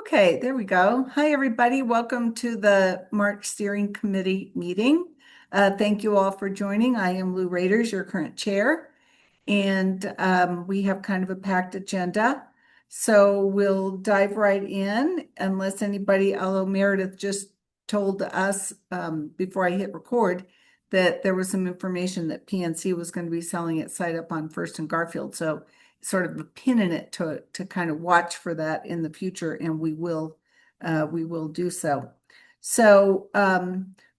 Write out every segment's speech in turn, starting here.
Okay, there we go. Hi, everybody. Welcome to the March Steering Committee meeting. Thank you all for joining. I am Lou Raiders, your current chair, and we have kind of a packed agenda. So we'll dive right in unless anybody, although Meredith just told us before I hit record that there was some information that PNC was going to be selling its site up on First and Garfield. So sort of a pin in it to kind of watch for that in the future, and we will do so. So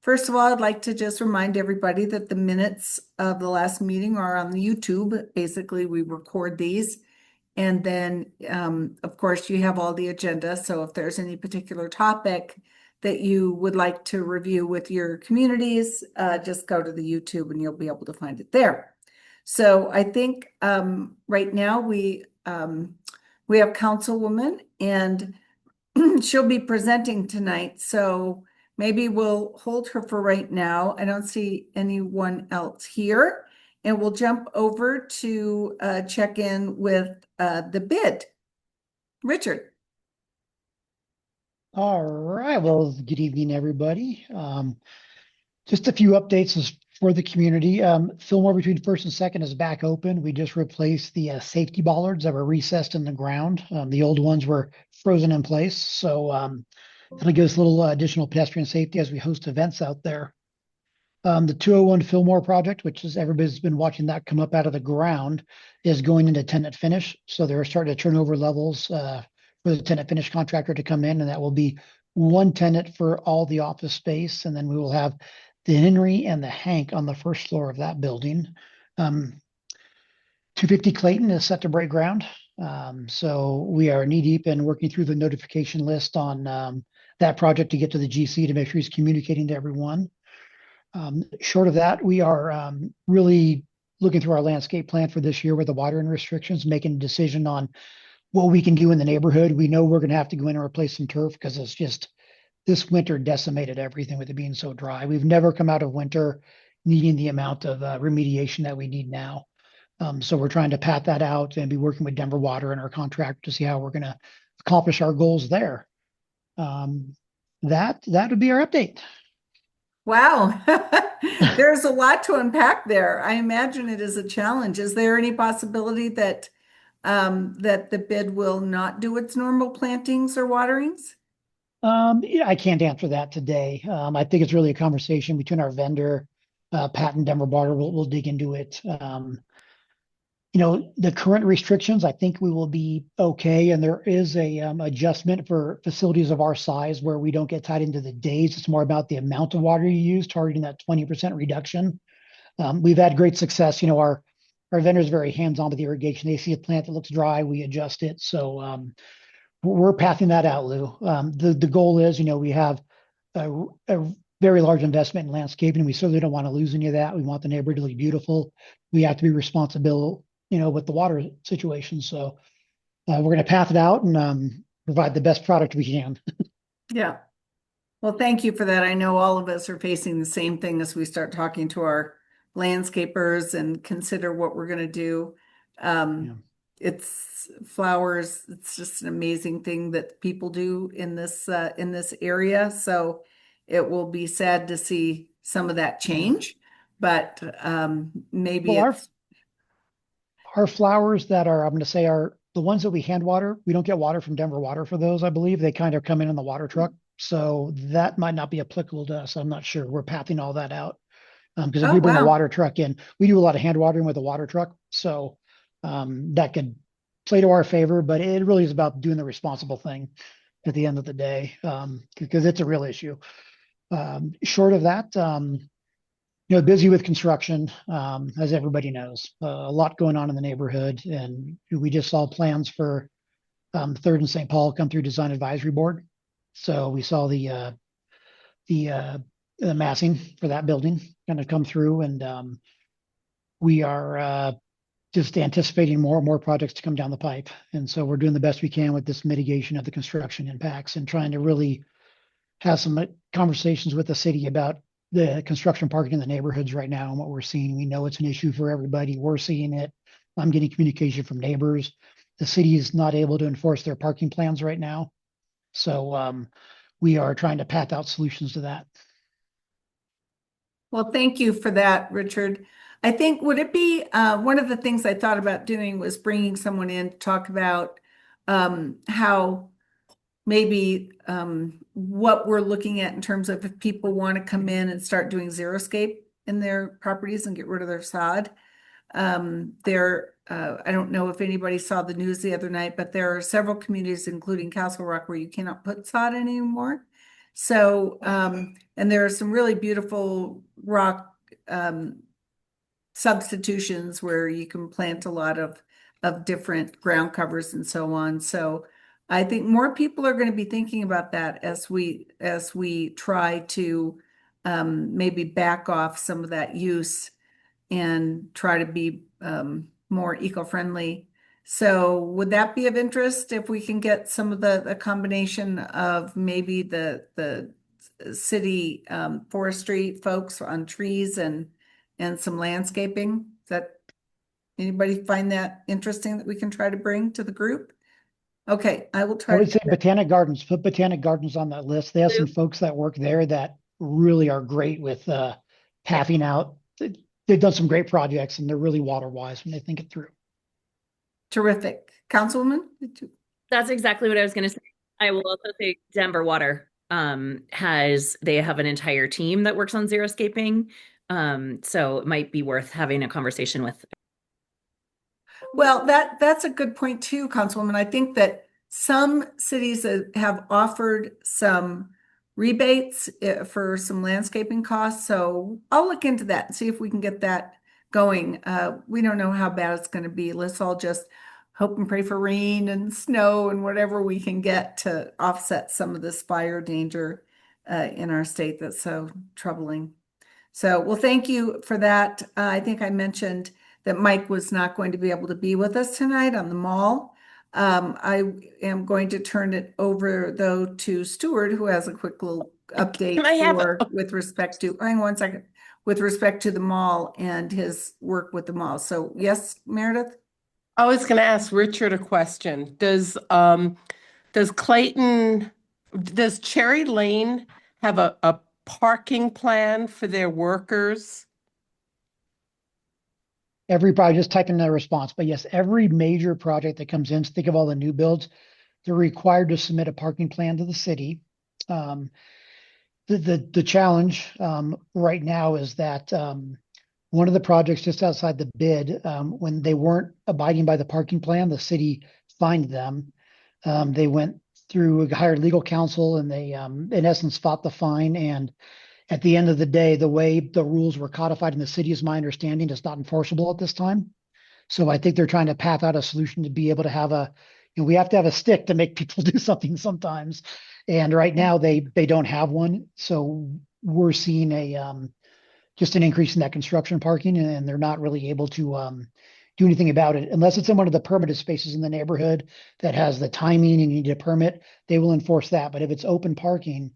first of all, I'd like to just remind everybody that the minutes of the last meeting are on the YouTube. Basically, we record these, and then of course you have all the agenda. So if there's any particular topic that you would like to review with your communities, just go to the YouTube and you'll be able to find it there. So I think right now we have Councilwoman, and she'll be presenting tonight. So maybe we'll hold her for right now. I don't see anyone else here, and we'll jump over to check in with the bid. Richard. All right. Well, good evening, everybody. Just a few updates for the community. Fillmore between First and Second is back open. We just replaced the safety bollards that were recessed in the ground. The old ones were frozen in place. So it'll give us a little additional pedestrian safety as we host events out there. The 201 Fillmore project, which is everybody's been watching that come up out of the ground, is going into tenant finish. So they're starting to turn over levels for the tenant finish contractor to come in, and that will be one tenant for all the office space. And then we will have the Henry and the Hank on the first floor of that building. 250 Clayton is set to break ground. So we are knee deep in working through the notification list on that project to get to the GC to make sure he's communicating to everyone. Short of that, we are really looking through our landscape plan for this year with the watering restrictions, making a decision on what we can do in the neighborhood. We know we're going to have to go in and replace some turf because it's just this winter decimated everything with it being so dry. We've never come out of winter needing the amount of remediation that we need now. So we're trying to pat that out and be working with Denver Water and our contractor to see how we're going to accomplish our goals there. That would be our update. Wow, there's a lot to unpack there. I imagine it is a challenge. Is there any possibility that that the bid will not do its normal plantings or waterings? Yeah, I can't answer that today. I think it's really a conversation between our vendor, Pat and Denver Water. We'll dig into it. The current restrictions, I think we will be okay. And there is a adjustment for facilities of our size where we don't get tied into the days. It's more about the amount of water you use, targeting that 20% reduction. We've had great success. Our vendor is very hands-on with the irrigation. They see a plant that looks dry, we adjust it. So we're pathing that out, Lou. The goal is, we have a very large investment in landscaping. We certainly don't want to lose any of that. We want the neighborhood to look beautiful. We have to be responsible, with the water situation. So we're going to path it out and provide the best product we can. Yeah. Well, thank you for that. I know all of us are facing the same thing as we start talking to our landscapers and consider what we're going to do. Yeah. It's flowers. It's just an amazing thing that people do in this area. So it will be sad to see some of that change, but maybe Well, it's our flowers that are, I'm going to say, are the ones that we hand water. We don't get water from Denver Water for those, I believe. They kind of come in the water truck. So that might not be applicable to us. I'm not sure. We're pathing all that out. Because if oh we bring a wow. water truck in, we do a lot of hand watering with a water truck. So that could play to our favor, but it really is about doing the responsible thing at the end of the day, because it's a real issue. Short of that, busy with construction, as everybody knows. A lot going on in the neighborhood, and we just saw plans for Third and St. Paul come through Design Advisory Board. So we saw the massing for that building kind of come through, and we are just anticipating more and more projects to come down the pipe. And so we're doing the best we can with this mitigation of the construction impacts and trying to really have some conversations with the city about the construction parking in the neighborhoods right now and what we're seeing. We know it's an issue for everybody. We're seeing it. I'm getting communication from neighbors. The city is not able to enforce their parking plans right now. So we are trying to path out solutions to that. Well, thank you for that, Richard. I think, would it be, one of the things I thought about doing was bringing someone in to talk about how maybe what we're looking at in terms of if people want to come in and start doing xeriscape in their properties and get rid of their sod. I don't know if anybody saw the news the other night, but there are several communities, including Castle Rock, where you cannot put sod anymore. So, and there are some really beautiful rock substitutions where you can plant a lot of different ground covers and so on. So I think more people are going to be thinking about that as we try to maybe back off some of that use and try to be more eco-friendly. So would that be of interest if we can get some of the combination of maybe the city forestry folks on trees and some landscaping? That anybody find that interesting that we can try to bring to the group? Okay, I will I try to would do say that. Botanic Gardens, put Botanic Gardens on that list. They have some folks that work there that really are great with pathing out. They've done some great projects and they're really water wise when they think it through. Terrific. Councilwoman? That's exactly what I was going to say. I will also say Denver Water they have an entire team that works on xeriscaping. So it might be worth having a conversation with. Well, that's a good point too, Councilwoman. I think that some cities have offered some rebates for some landscaping costs. So I'll look into that and see if we can get that going. We don't know how bad it's going to be. Let's all just hope and pray for rain and snow and whatever we can get to offset some of this fire danger in our state that's so troubling. So, well, thank you for that. I think I mentioned that Mike was not going to be able to be with us tonight on the mall. I am going to turn it over though to Stuart, who has a quick little update with respect to, hang on one second, with respect to the mall and his work with the mall. So yes, Meredith? I was going to ask Richard a question. Does Cherry Lane have a parking plan for their workers? Everybody just type in their response, but yes, every major project that comes in, think of all the new builds, they're required to submit a parking plan to the city. The challenge right now is that one of the projects just outside the bid, when they weren't abiding by the parking plan, the city fined them. They went through, hired legal counsel, and they in essence fought the fine. And at the end of the day, the way the rules were codified in the city, is my understanding, is not enforceable at this time. So I think they're trying to path out a solution to be able to have we have to have a stick to make people do something sometimes. And right now they don't have one. So we're seeing just an increase in that construction parking, and they're not really able to do anything about it unless it's in one of the permitted spaces in the neighborhood that has the timing and you need a permit. They will enforce that. But if it's open parking,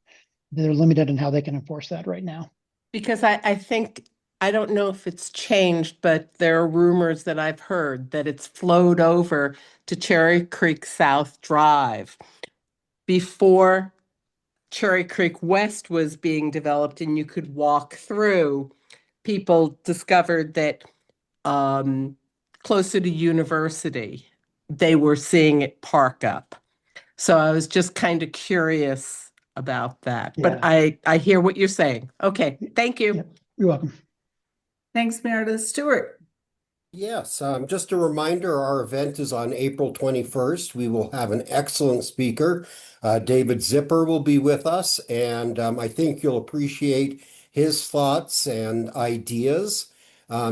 they're limited in how they can enforce that right now. Because I think, I don't know if it's changed, but there are rumors that I've heard that it's flowed over to Cherry Creek South Drive before Cherry Creek West was being developed and you could walk through. People discovered that closer to University, they were seeing it park up. So I was just kind of curious about that. But I hear what you're saying. Okay, thank you. Yep. You're welcome. Thanks, Meredith. Stuart? Yes, just a reminder, our event is on April 21st. We will have an excellent speaker. David Zipper will be with us, and I think you'll appreciate his thoughts and ideas.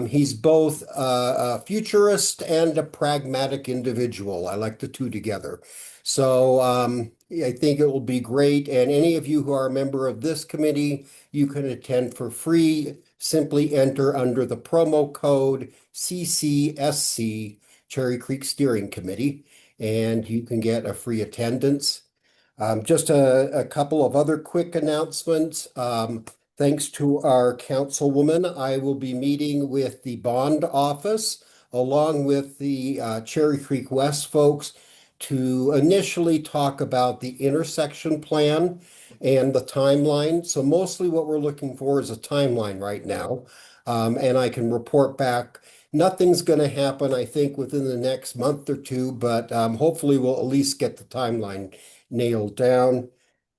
He's both a futurist and a pragmatic individual. I like the two together. So I think it will be great. And any of you who are a member of this committee, you can attend for free. Simply enter under the promo code CCSC, Cherry Creek Steering Committee, and you can get a free attendance. Just a couple of other quick announcements. Thanks to our councilwoman, I will be meeting with the bond office along with the Cherry Creek West folks to initially talk about the intersection plan and the timeline. So mostly what we're looking for is a timeline right now. And I can report back. Nothing's going to happen, I think, within the next month or two, but hopefully we'll at least get the timeline nailed down.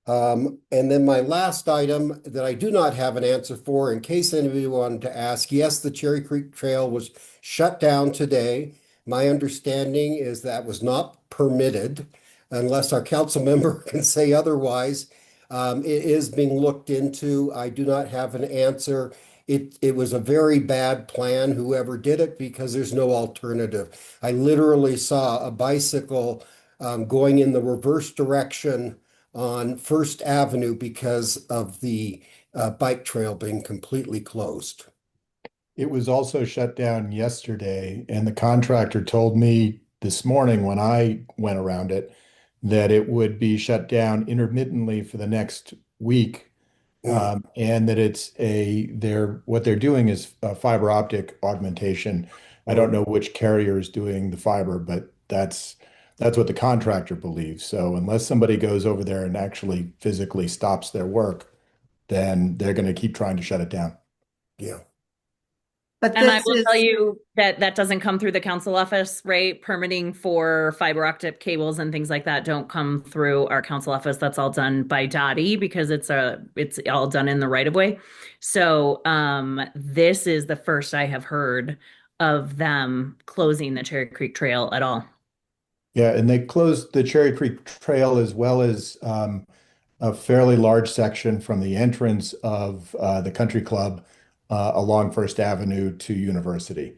And then my last item that I do not have an answer for, in case anybody wanted to ask, yes, the Cherry Creek Trail was shut down today. My understanding is that was not permitted unless our council member can say otherwise. It is being looked into. I do not have an answer. It was a very bad plan, whoever did it, because there's no alternative. I literally saw a bicycle going in the reverse direction on First Avenue because of the bike trail being completely closed. It was also shut down yesterday, and the contractor told me this morning when I went around it that it would be shut down intermittently for the next week. And that what they're doing is fiber optic augmentation. I don't know which carrier is doing the fiber, but that's what the contractor believes. So unless somebody goes over there and actually physically stops their work, then they're going to keep trying to shut it down. Yeah. But And I this will is, tell you that that doesn't come through the council office, right? Permitting for fiber optic cables and things like that don't come through our council office. That's all done by Dottie because it's all done in the right of way. So this is the first I have heard of them closing the Cherry Creek Trail at all. Yeah, and they closed the Cherry Creek Trail as well as a fairly large section from the entrance of the country club along First Avenue to University.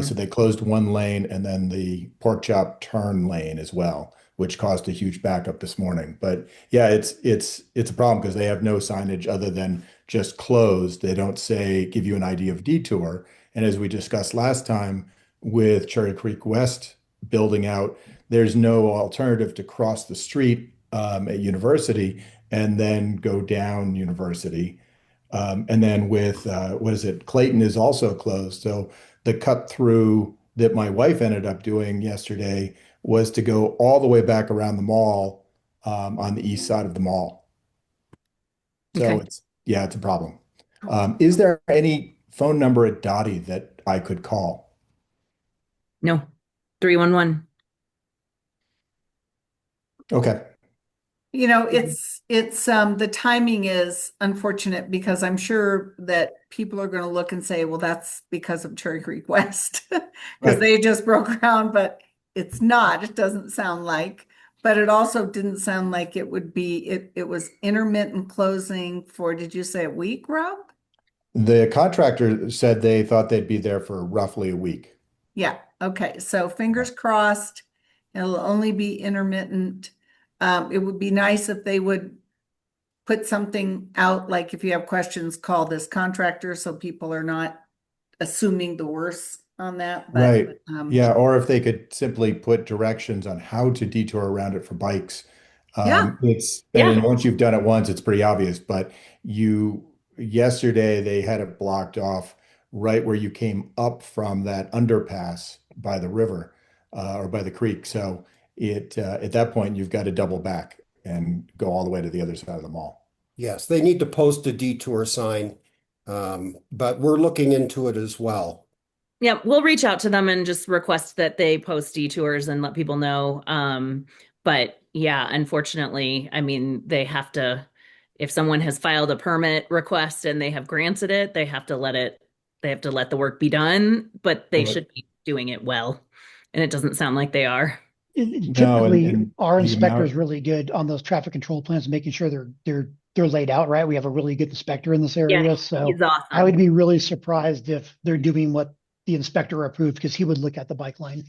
So they closed one lane and then the pork chop turn lane as well, which caused a huge backup this morning. But yeah, it's a problem because they have no signage other than just closed. They don't give you an idea of detour. And as we discussed last time with Cherry Creek West building out, there's no alternative to cross the street at University and then go down University. And then with what is it? Clayton is also closed. So the cut through that my wife ended up doing yesterday was to go all the way back around the mall on the east side of the mall. So Okay. it's a problem. Is there any phone number at Dottie that I could call? No, 311. Okay. it's the timing is unfortunate because I'm sure that people are going to look and say, well, that's because of Cherry Creek West because Right. they just broke ground, but it's not. It doesn't sound like. But it also didn't sound like it would be. It was intermittent closing for, did you say a week, Rob? The contractor said they thought they'd be there for roughly a week. Yeah. Okay. So fingers crossed. It'll only be intermittent. It would be nice if they would put something out, like if you have questions, call this contractor, so people are not assuming the worst on that. But Right. Yeah, or if they could simply put directions on how to detour around it for bikes. Yeah. I Yeah. mean, once you've done it once, it's pretty obvious, but yesterday they had it blocked off right where you came up from that underpass by the river, or by the creek. So at that point, you've got to double back and go all the way to the other side of the mall. Yes, they need to post a detour sign, but we're looking into it as well. Yeah, we'll reach out to them and just request that they post detours and let people know. But yeah, unfortunately, I mean, they have to, if someone has filed a permit request and they have granted it, they have to let the work be done, but they Right. should be doing it well. And it doesn't sound like they are. No, Typically, and our the inspector amount, is really good on those traffic control plans, making sure they're laid out right. We have a really good inspector in this Yeah, area, so he's awesome. I would be really surprised if they're doing what the inspector approved because he would look at the bike lane.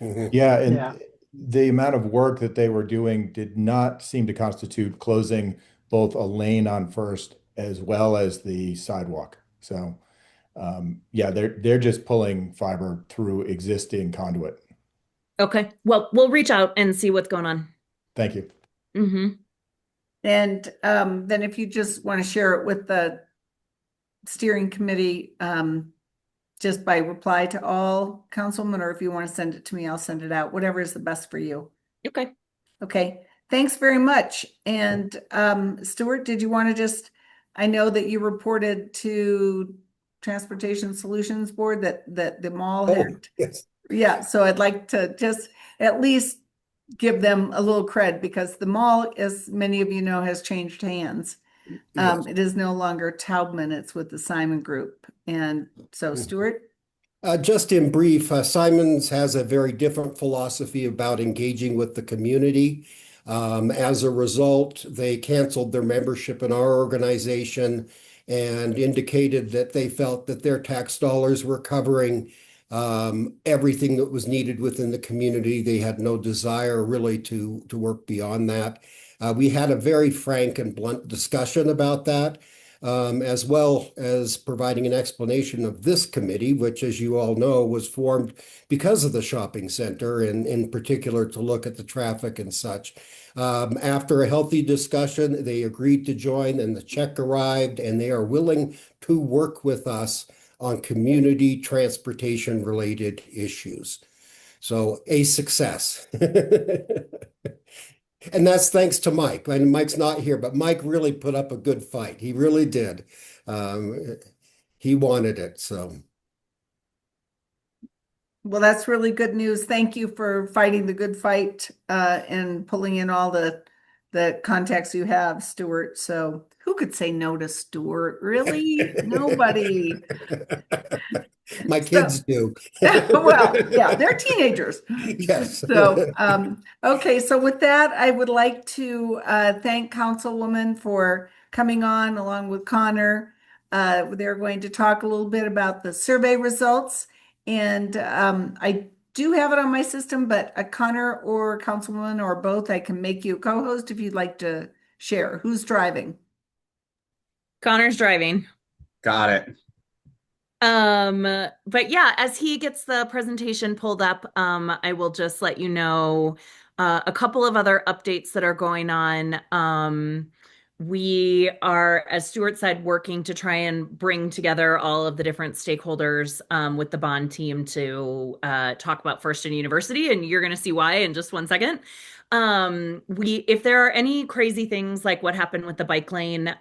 Mhm. yeah, and Yeah. the amount of work that they were doing did not seem to constitute closing both a lane on First as well as the sidewalk. So, yeah, they're just pulling fiber through existing conduit. Okay. Well, we'll reach out and see what's going on. Thank you. And then if you just want to share it with the steering committee, just by reply to all councilmen, or if you want to send it to me, I'll send it out, whatever is the best for you. Okay. Okay, thanks very much. And Stuart, did you want to just, I know that you reported to Transportation Solutions Board that the mall Oh, had, yes. yeah, so I'd like to just at least give them a little cred because the mall, as many of you know, has changed hands. Yes. It is no longer Taubman, it's with the Simon Group. And so Stuart? Just in brief, Simons has a very different philosophy about engaging with the community. As a result, they canceled their membership in our organization and indicated that they felt that their tax dollars were covering everything that was needed within the community. They had no desire really to work beyond that. We had a very frank and blunt discussion about that, as well as providing an explanation of this committee, which, as you all know, was formed because of the shopping center and in particular to look at the traffic and such. After a healthy discussion, they agreed to join and the check arrived, and they are willing to work with us on community transportation related issues. So a success. And that's thanks to Mike. And Mike's not here, but Mike really put up a good fight. He really did. Um, he wanted it. So Well, that's really good news. Thank you for fighting the good fight and pulling in all the contacts you have, Stuart. So who could say no to Stuart? Really? Nobody. my So, kids do. well, yeah, they're teenagers. Yes. So, okay, so with that, I would like to thank Councilwoman for coming on along with Connor. They're going to talk a little bit about the survey results. And I do have it on my system, but Connor or Councilwoman or both, I can make you a co-host if you'd like to share. Who's driving? Connor's driving. Got it. But yeah, as he gets the presentation pulled up, I will just let you know a couple of other updates that are going on. We are, as Stuart said, working to try and bring together all of the different stakeholders with the bond team to talk about First and University, and you're going to see why in just one second. If there are any crazy things like what happened with the bike lane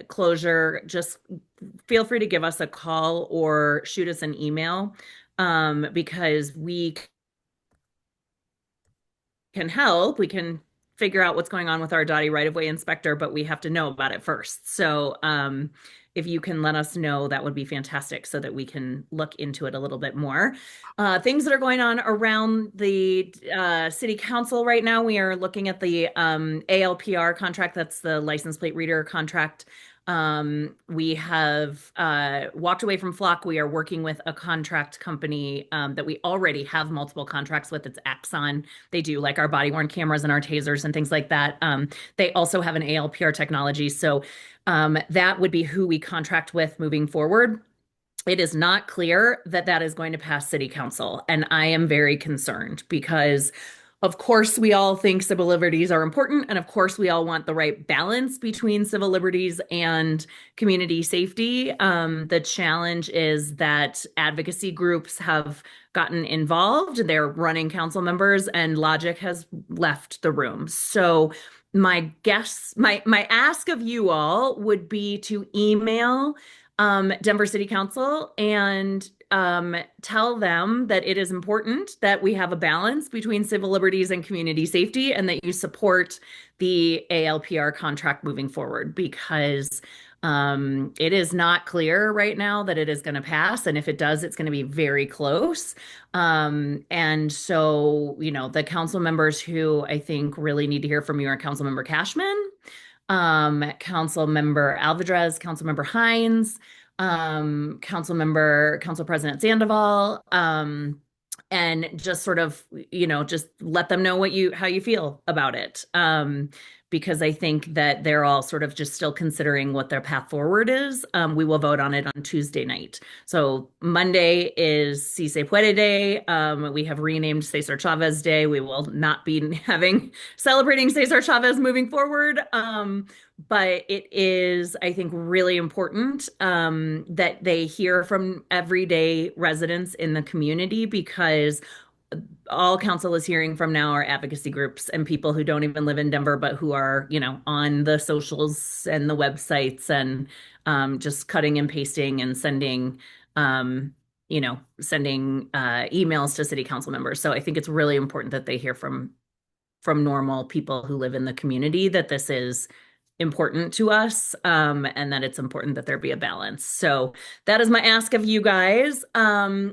closure, just feel free to give us a call or shoot us an email because we can help. We can figure out what's going on with our Dottie right-of-way inspector, but we have to know about it first. So if you can let us know, that would be fantastic so that we can look into it a little bit more. Things that are going on around the city council right now, we are looking at the ALPR contract. That's the license plate reader contract. We have walked away from Flock. We are working with a contract company that we already have multiple contracts with. It's Axon. They do like our body worn cameras and our tasers and things like that. They also have an ALPR technology. So that would be who we contract with moving forward. It is not clear that that is going to pass city council. And I am very concerned because of course, we all think civil liberties are important. And of course, we all want the right balance between civil liberties and community safety. The challenge is that advocacy groups have gotten involved. They're running council members and logic has left the room. So my ask of you all would be to email Denver City Council and tell them that it is important that we have a balance between civil liberties and community safety and that you support the ALPR contract moving forward because it is not clear right now that it is going to pass. And if it does, it's going to be very close. And so, you know, the council members who I think really need to hear from you are Councilmember Cashman, Council Member Alvidrez, Council Member Hines, Council President Sandoval, and just sort of, you know, just let them know how you feel about it. Because I think that they're all sort of just still considering what their path forward is. We will vote on it on Tuesday night. So Monday is Si Se Puede Day. We have renamed Cesar Chavez Day. We will not be celebrating Cesar Chavez moving forward. But it is, I think, really important that they hear from everyday residents in the community because all council is hearing from now are advocacy groups and people who don't even live in Denver, but who are, on the socials and the websites and just cutting and pasting and sending, sending emails to city council members. So I think it's really important that they hear from normal people who live in the community that this is important to us, and that it's important that there be a balance. So that is my ask of you guys.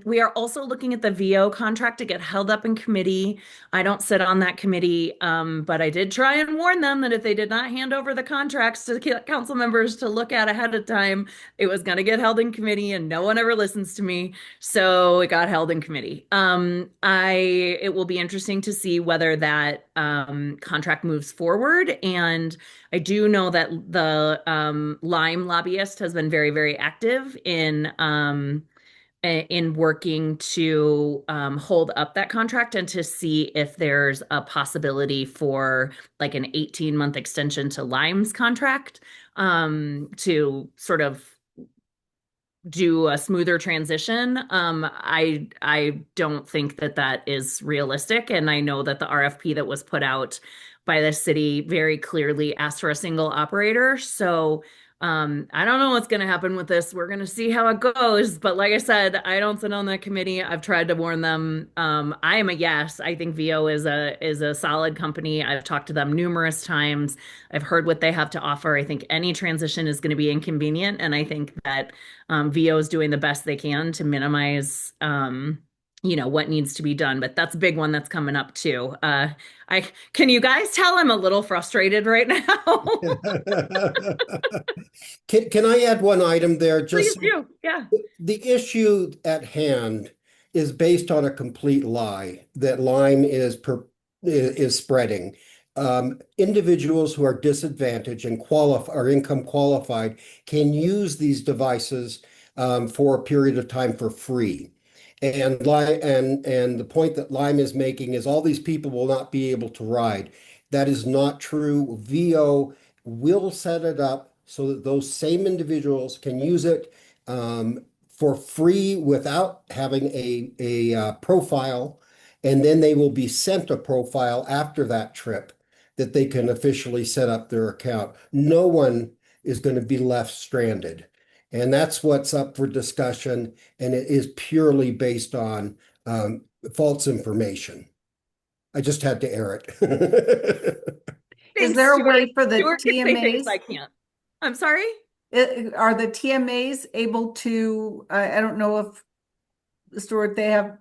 We are also looking at the VO contract to get held up in committee. I don't sit on that committee, but I did try and warn them that if they did not hand over the contracts to council members to look at ahead of time, it was going to get held in committee, and no one ever listens to me. So it got held in committee. It will be interesting to see whether that contract moves forward. And I do know that the Lyme lobbyist has been very, very active in working to hold up that contract and to see if there's a possibility for like an 18-month extension to Lyme's contract, to sort of do a smoother transition. I don't think that that is realistic. And I know that the RFP that was put out by the city very clearly asked for a single operator. So I don't know what's going to happen with this. We're going to see how it goes. But like I said, I don't sit on that committee. I've tried to warn them. I am a yes. I think VO is a solid company. I've talked to them numerous times. I've heard what they have to offer. I think any transition is going to be inconvenient. And I think that VO is doing the best they can to minimize what needs to be done. But that's a big one that's coming up too. Can you guys tell I'm a little frustrated right now? Can I add one item there? Please do. Yeah. The issue at hand is based on a complete lie that Lyme is spreading. Individuals who are disadvantaged and are income qualified can use these devices for a period of time for free. And the point that Lyme is making is all these people will not be able to ride. That is not true. VO will set it up so that those same individuals can use it for free without having a profile, and then they will be sent a profile after that trip that they can officially set up their account. No one is going to be left stranded. And that's what's up for discussion, and it is purely based on false information. I just had to air it. Is there a way for the Stuart can say things TMAs? I can't. I'm sorry? Are the TMAs able to, I don't know if, Stuart, they have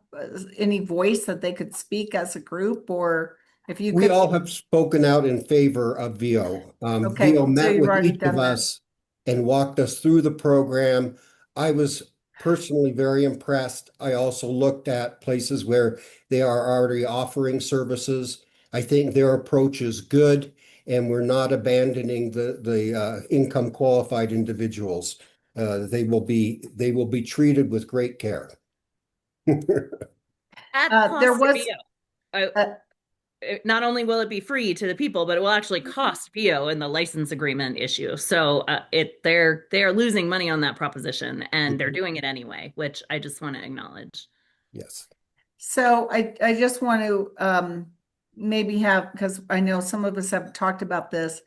any voice that they could speak as a group, or if you We could. all have spoken out in favor of VO. Okay, VO so met you've with already each done of that. us and walked us through the program. I was personally very impressed. I also looked at places where they are already offering services. I think their approach is good, and we're not abandoning the income qualified individuals. They will be treated with great care. At There cost was, to VO. Not only will it be free to the people, but it will actually cost VO in the license agreement issue. So they're losing money on that proposition, and they're doing it anyway, which I just want to acknowledge. Yes. so I just want to maybe have, because I know some of us have talked about this,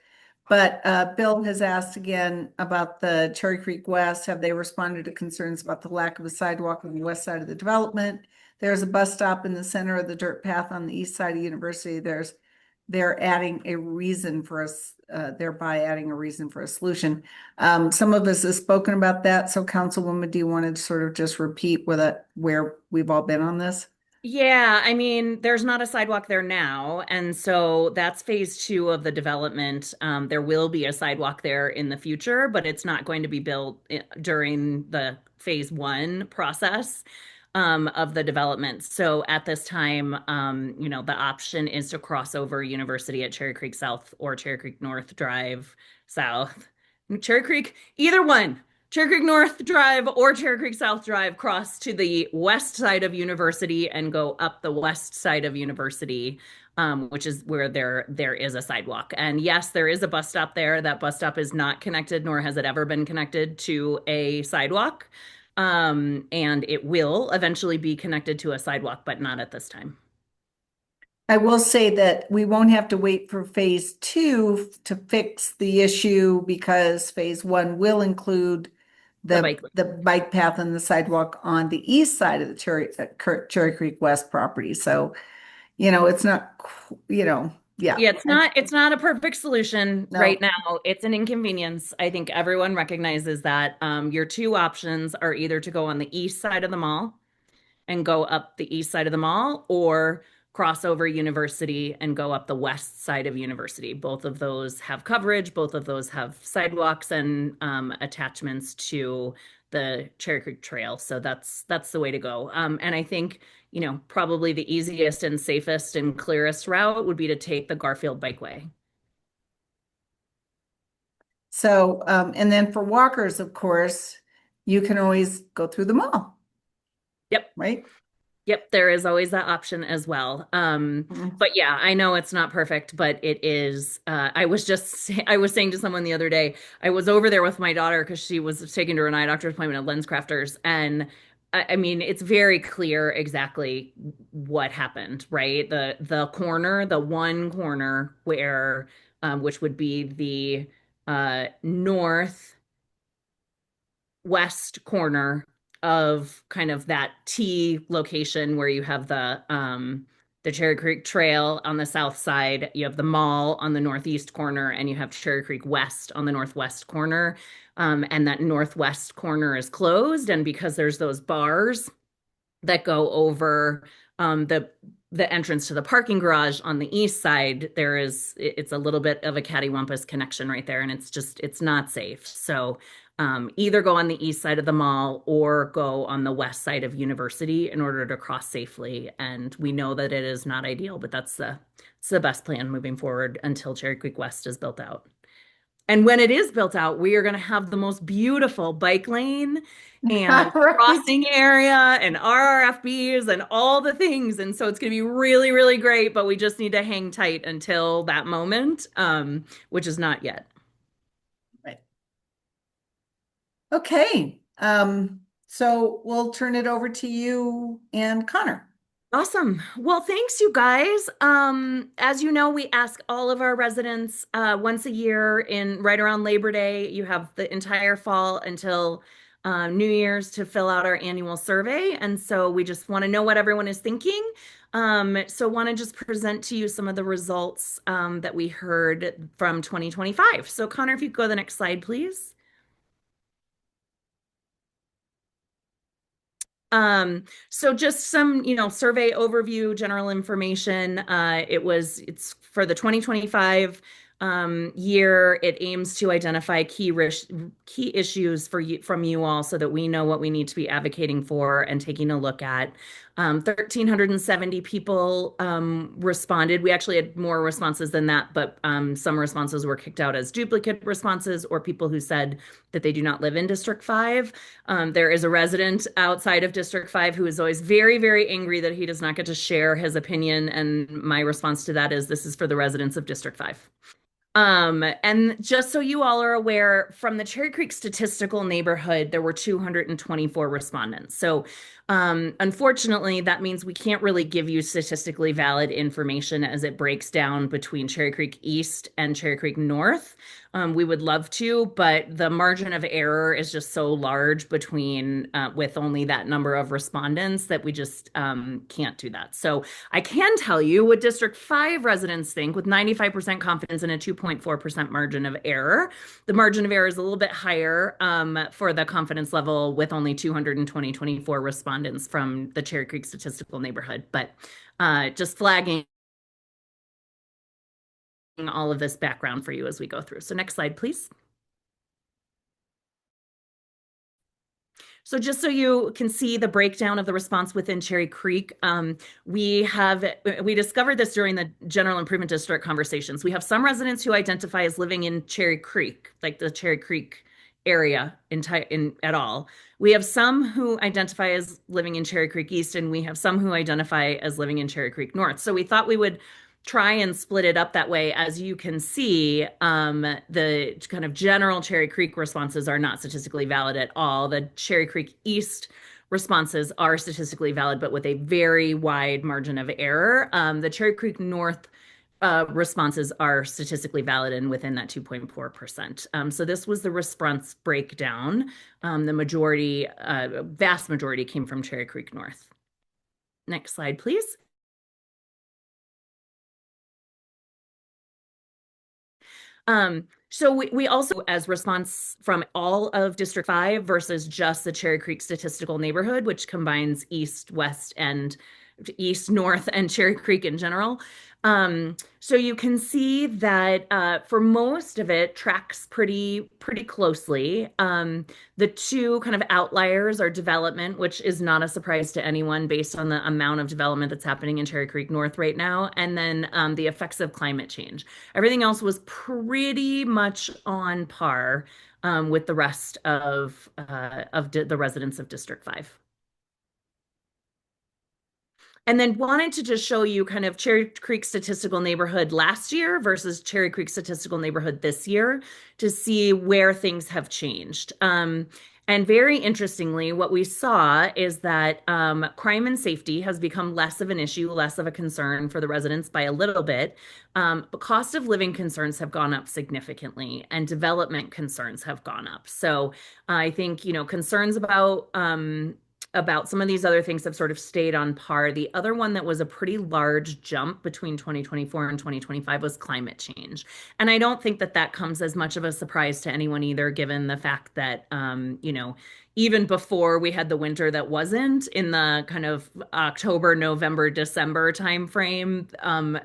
but Bill has asked again about the Cherry Creek West. Have they responded to concerns about the lack of a sidewalk on the west side of the development? There's a bus stop in the center of the dirt path on the east side of University. They're adding a reason for us, thereby adding a reason for a solution. Some of us have spoken about that. So Councilwoman, do you want to sort of just repeat where we've all been on this? Yeah, I mean, there's not a sidewalk there now. And so that's phase 2 of the development. There will be a sidewalk there in the future, but it's not going to be built during the phase 1 process of the development. So at this time, the option is to cross over University at Cherry Creek South or Cherry Creek North Drive South. Cherry Creek, either one. Cherry Creek North Drive or Cherry Creek South Drive cross to the west side of University and go up the west side of University, which is where there is a sidewalk. And yes, there is a bus stop there. That bus stop is not connected, nor has it ever been connected to a sidewalk. And it will eventually be connected to a sidewalk, but not at this time. I will say that we won't have to wait for phase two to fix the issue because phase one will include The the bike path and the sidewalk on the east side of the Cherry Creek West property. So, it's not, yeah. Yeah, it's not a perfect solution No. right now. It's an inconvenience. I think everyone recognizes that. Your two options are either to go on the east side of the mall and go up the east side of the mall, or cross over University and go up the west side of University. Both of those have coverage, both of those have sidewalks and attachments to the Cherry Creek Trail. So that's the way to go. And I think, probably the easiest and safest and clearest route would be to take the Garfield Bikeway. So, and then for walkers, of course, you can always go through the mall. Yep. Right? Yep, there is always that option as well. But yeah, I know it's not perfect, but it is. I was saying to someone the other day, I was over there with my daughter because she was taking to her an eye doctor's appointment at Lens Crafters, and I mean, it's very clear exactly what happened, right? The one corner where, which would be the north west corner of kind of that T location where you have the Cherry Creek Trail on the south side, you have the mall on the northeast corner, and you have Cherry Creek West on the northwest corner. And that northwest corner is closed, and because there's those bars that go over the entrance to the parking garage on the east side, it's a little bit of a cattywampus connection right there, and it's not safe. So either go on the east side of the mall or go on the west side of University in order to cross safely. And we know that it is not ideal, but it's the best plan moving forward until Cherry Creek West is built out. And when it is built out, we are going to have the most beautiful bike lane and Right. crossing area and RRFBs and all the things. And so it's going to be really, really great, but we just need to hang tight until that moment, which is not yet. Right. Okay. So we'll turn it over to you and Connor. Awesome. Well, thanks, you guys. As you know, we ask all of our residents once a year right around Labor Day. You have the entire fall until New Year's to fill out our annual survey. And so we just want to know what everyone is thinking. So want to just present to you some of the results that we heard from 2025. So Connor, if you could go to the next slide, please. So just some, survey overview, general information. It's for the 2025 year. It aims to identify key issues from you all so that we know what we need to be advocating for and taking a look at. 1,370 people responded. We actually had more responses than that, but some responses were kicked out as duplicate responses or people who said that they do not live in District 5. There is a resident outside of District 5 who is always very, very angry that he does not get to share his opinion. And my response to that is this is for the residents of District 5. And just so you all are aware, from the Cherry Creek Statistical Neighborhood, there were 224 respondents. So unfortunately, that means we can't really give you statistically valid information as it breaks down between Cherry Creek East and Cherry Creek North. We would love to, but the margin of error is just so large between with only that number of respondents that we just can't do that. So I can tell you what District 5 residents think with 95% confidence in a 2.4% margin of error. The margin of error is a little bit higher for the confidence level with only 224 respondents from the Cherry Creek Statistical Neighborhood, but just flagging all of this background for you as we go through. So next slide, please. So just so you can see the breakdown of the response within Cherry Creek, we discovered this during the General Improvement District conversations. We have some residents who identify as living in Cherry Creek, like the Cherry Creek area at all. We have some who identify as living in Cherry Creek East, and we have some who identify as living in Cherry Creek North. So we thought we would try and split it up that way, as you can see, the kind of general Cherry Creek responses are not statistically valid at all. The Cherry Creek East responses are statistically valid, but with a very wide margin of error. The Cherry Creek North responses are statistically valid and within that 2.4%. So this was the response breakdown. The majority, vast majority came from Cherry Creek North. Next slide, please. So we also, as response from all of District 5 versus just the Cherry Creek statistical neighborhood, which combines east, west, and east, north, and Cherry Creek in general. So you can see that for most of it tracks pretty closely. The two kind of outliers are development, which is not a surprise to anyone based on the amount of development that's happening in Cherry Creek North right now, and then the effects of climate change. Everything else was pretty much on par with the rest of the residents of District 5. And then wanted to just show you kind of Cherry Creek statistical neighborhood last year versus Cherry Creek statistical neighborhood this year to see where things have changed. And very interestingly, what we saw is that crime and safety has become less of an issue, less of a concern for the residents by a little bit. But cost of living concerns have gone up significantly and development concerns have gone up. So I think, concerns about some of these other things have sort of stayed on par. The other one that was a pretty large jump between 2024 and 2025 was climate change. And I don't think that that comes as much of a surprise to anyone either, given the fact that, even before we had the winter that wasn't in the kind of October, November, December timeframe,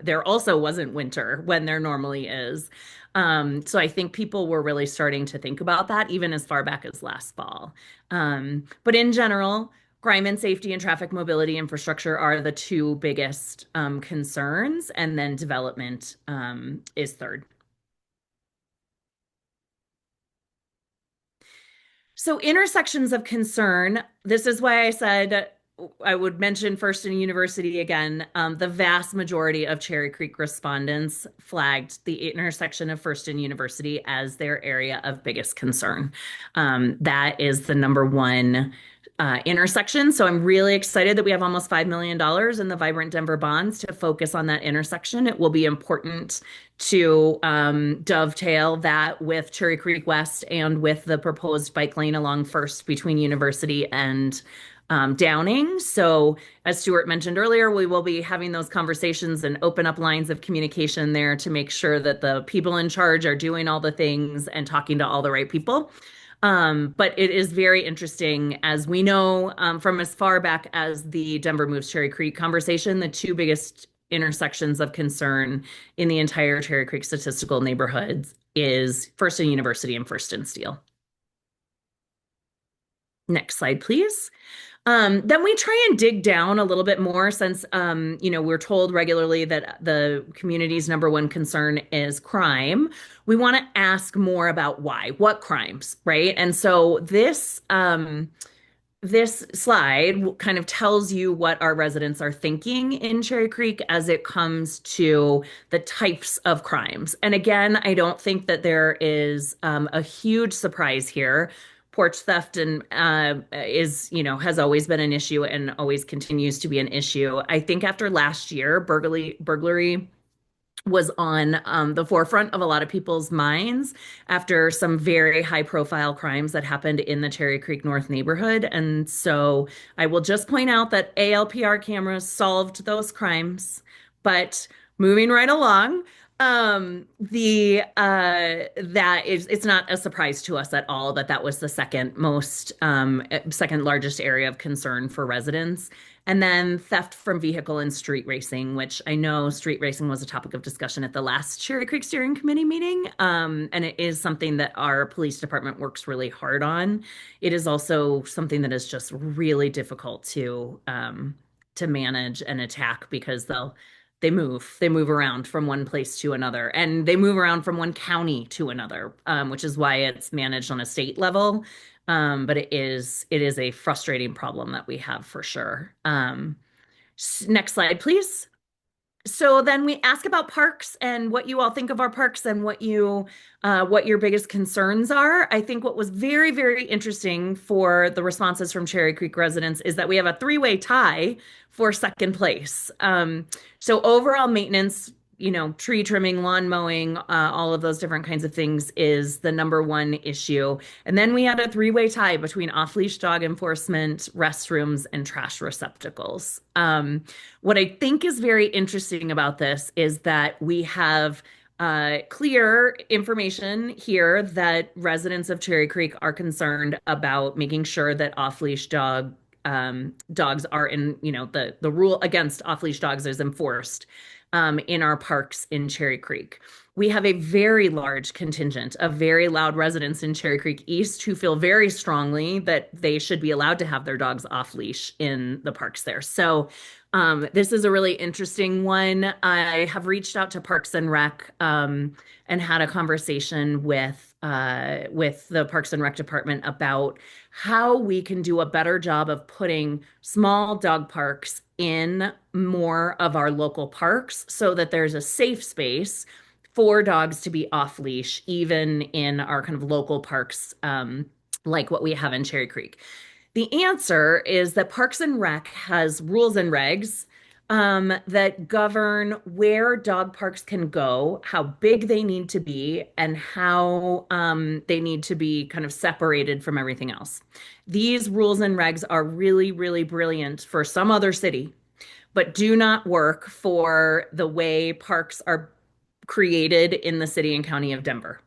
there also wasn't winter when there normally is. So I think people were really starting to think about that even as far back as last fall. But in general, crime and safety and traffic mobility infrastructure are the two biggest concerns, and then development is third. So intersections of concern, this is why I said I would mention First and University again. The vast majority of Cherry Creek respondents flagged the intersection of First and University as their area of biggest concern. That is the number one intersection. So I'm really excited that we have almost $5 million in the Vibrant Denver bonds to focus on that intersection. It will be important to dovetail that with Cherry Creek West and with the proposed bike lane along First between University and Downing. So as Stuart mentioned earlier, we will be having those conversations and open up lines of communication there to make sure that the people in charge are doing all the things and talking to all the right people. But it is very interesting, as we know from as far back as the Denver Moves Cherry Creek conversation, the two biggest intersections of concern in the entire Cherry Creek statistical neighborhoods is First and University and First and Steel. Next slide, please. Then we try and dig down a little bit more since, we're told regularly that the community's number one concern is crime. We want to ask more about why, what crimes, right? And so this slide kind of tells you what our residents are thinking in Cherry Creek as it comes to the types of crimes. And again, I don't think that there is a huge surprise here. Porch theft and has always been an issue and always continues to be an issue. I think after last year, burglary was on the forefront of a lot of people's minds after some very high profile crimes that happened in the Cherry Creek North neighborhood. And so I will just point out that ALPR cameras solved those crimes, but moving right along, it's not a surprise to us at all that was the second largest area of concern for residents. And then theft from vehicle and street racing, which I know street racing was a topic of discussion at the last Cherry Creek Steering Committee meeting. And it is something that our police department works really hard on. It is also something that is just really difficult to manage and attack because they move around from one place to another, and they move around from one county to another, which is why it's managed on a state level. But it is a frustrating problem that we have for sure. Next slide, please. So then we ask about parks and what you all think of our parks and what your biggest concerns are. I think what was very, very interesting for the responses from Cherry Creek residents is that we have a three-way tie for second place. So overall maintenance, tree trimming, lawn mowing, all of those different kinds of things is the number one issue. And then we had a three-way tie between off-leash dog enforcement, restrooms, and trash receptacles. What I think is very interesting about this is that we have clear information here that residents of Cherry Creek are concerned about making sure that off-leash dogs are in, the rule against off-leash dogs is enforced in our parks in Cherry Creek. We have a very large contingent of very loud residents in Cherry Creek East who feel very strongly that they should be allowed to have their dogs off leash in the parks there. So this is a really interesting one. I have reached out to Parks and Rec and had a conversation with the Parks and Rec department about how we can do a better job of putting small dog parks in more of our local parks so that there's a safe space for dogs to be off leash, even in our kind of local parks, like what we have in Cherry Creek. The answer is that Parks and Rec has rules and regs that govern where dog parks can go, how big they need to be, and how they need to be kind of separated from everything else. These rules and regs are really, really brilliant for some other city, but do not work for the way parks are created in the city and county of Denver.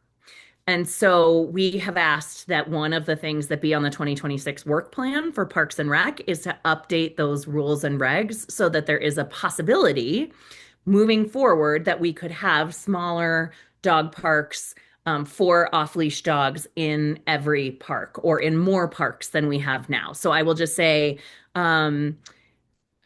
And so we have asked that one of the things that be on the 2026 work plan for Parks and Rec is to update those rules and regs so that there is a possibility moving forward that we could have smaller dog parks for off-leash dogs in every park or in more parks than we have now. So I will just say,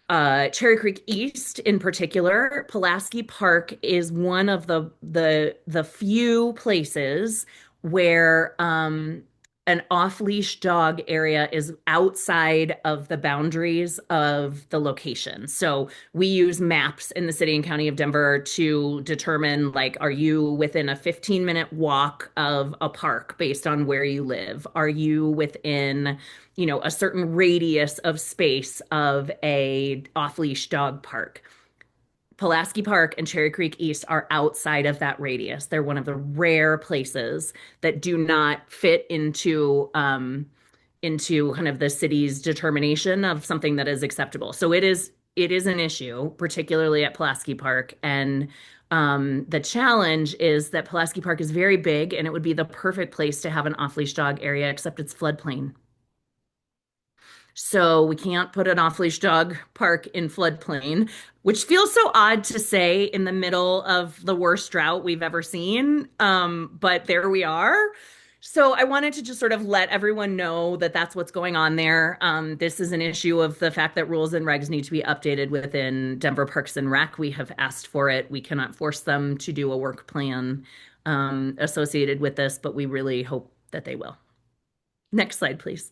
Cherry Creek East in particular, Pulaski Park is one of the few places where an off-leash dog area is outside of the boundaries of the location. So we use maps in the city and county of Denver to determine, like, are you within a 15-minute walk of a park based on where you live? Are you within a certain radius of space of a off-leash dog park? Pulaski Park and Cherry Creek East are outside of that radius. They're one of the rare places that do not fit into kind of the city's determination of something that is acceptable. So it is an issue, particularly at Pulaski Park. And the challenge is that Pulaski Park is very big and it would be the perfect place to have an off-leash dog area, except it's floodplain. So we can't put an off-leash dog park in floodplain, which feels so odd to say in the middle of the worst drought we've ever seen. But there we are. So I wanted to just sort of let everyone know that that's what's going on there. This is an issue of the fact that rules and regs need to be updated within Denver Parks and Rec. We have asked for it. We cannot force them to do a work plan associated with this, but we really hope that they will. Next slide, please.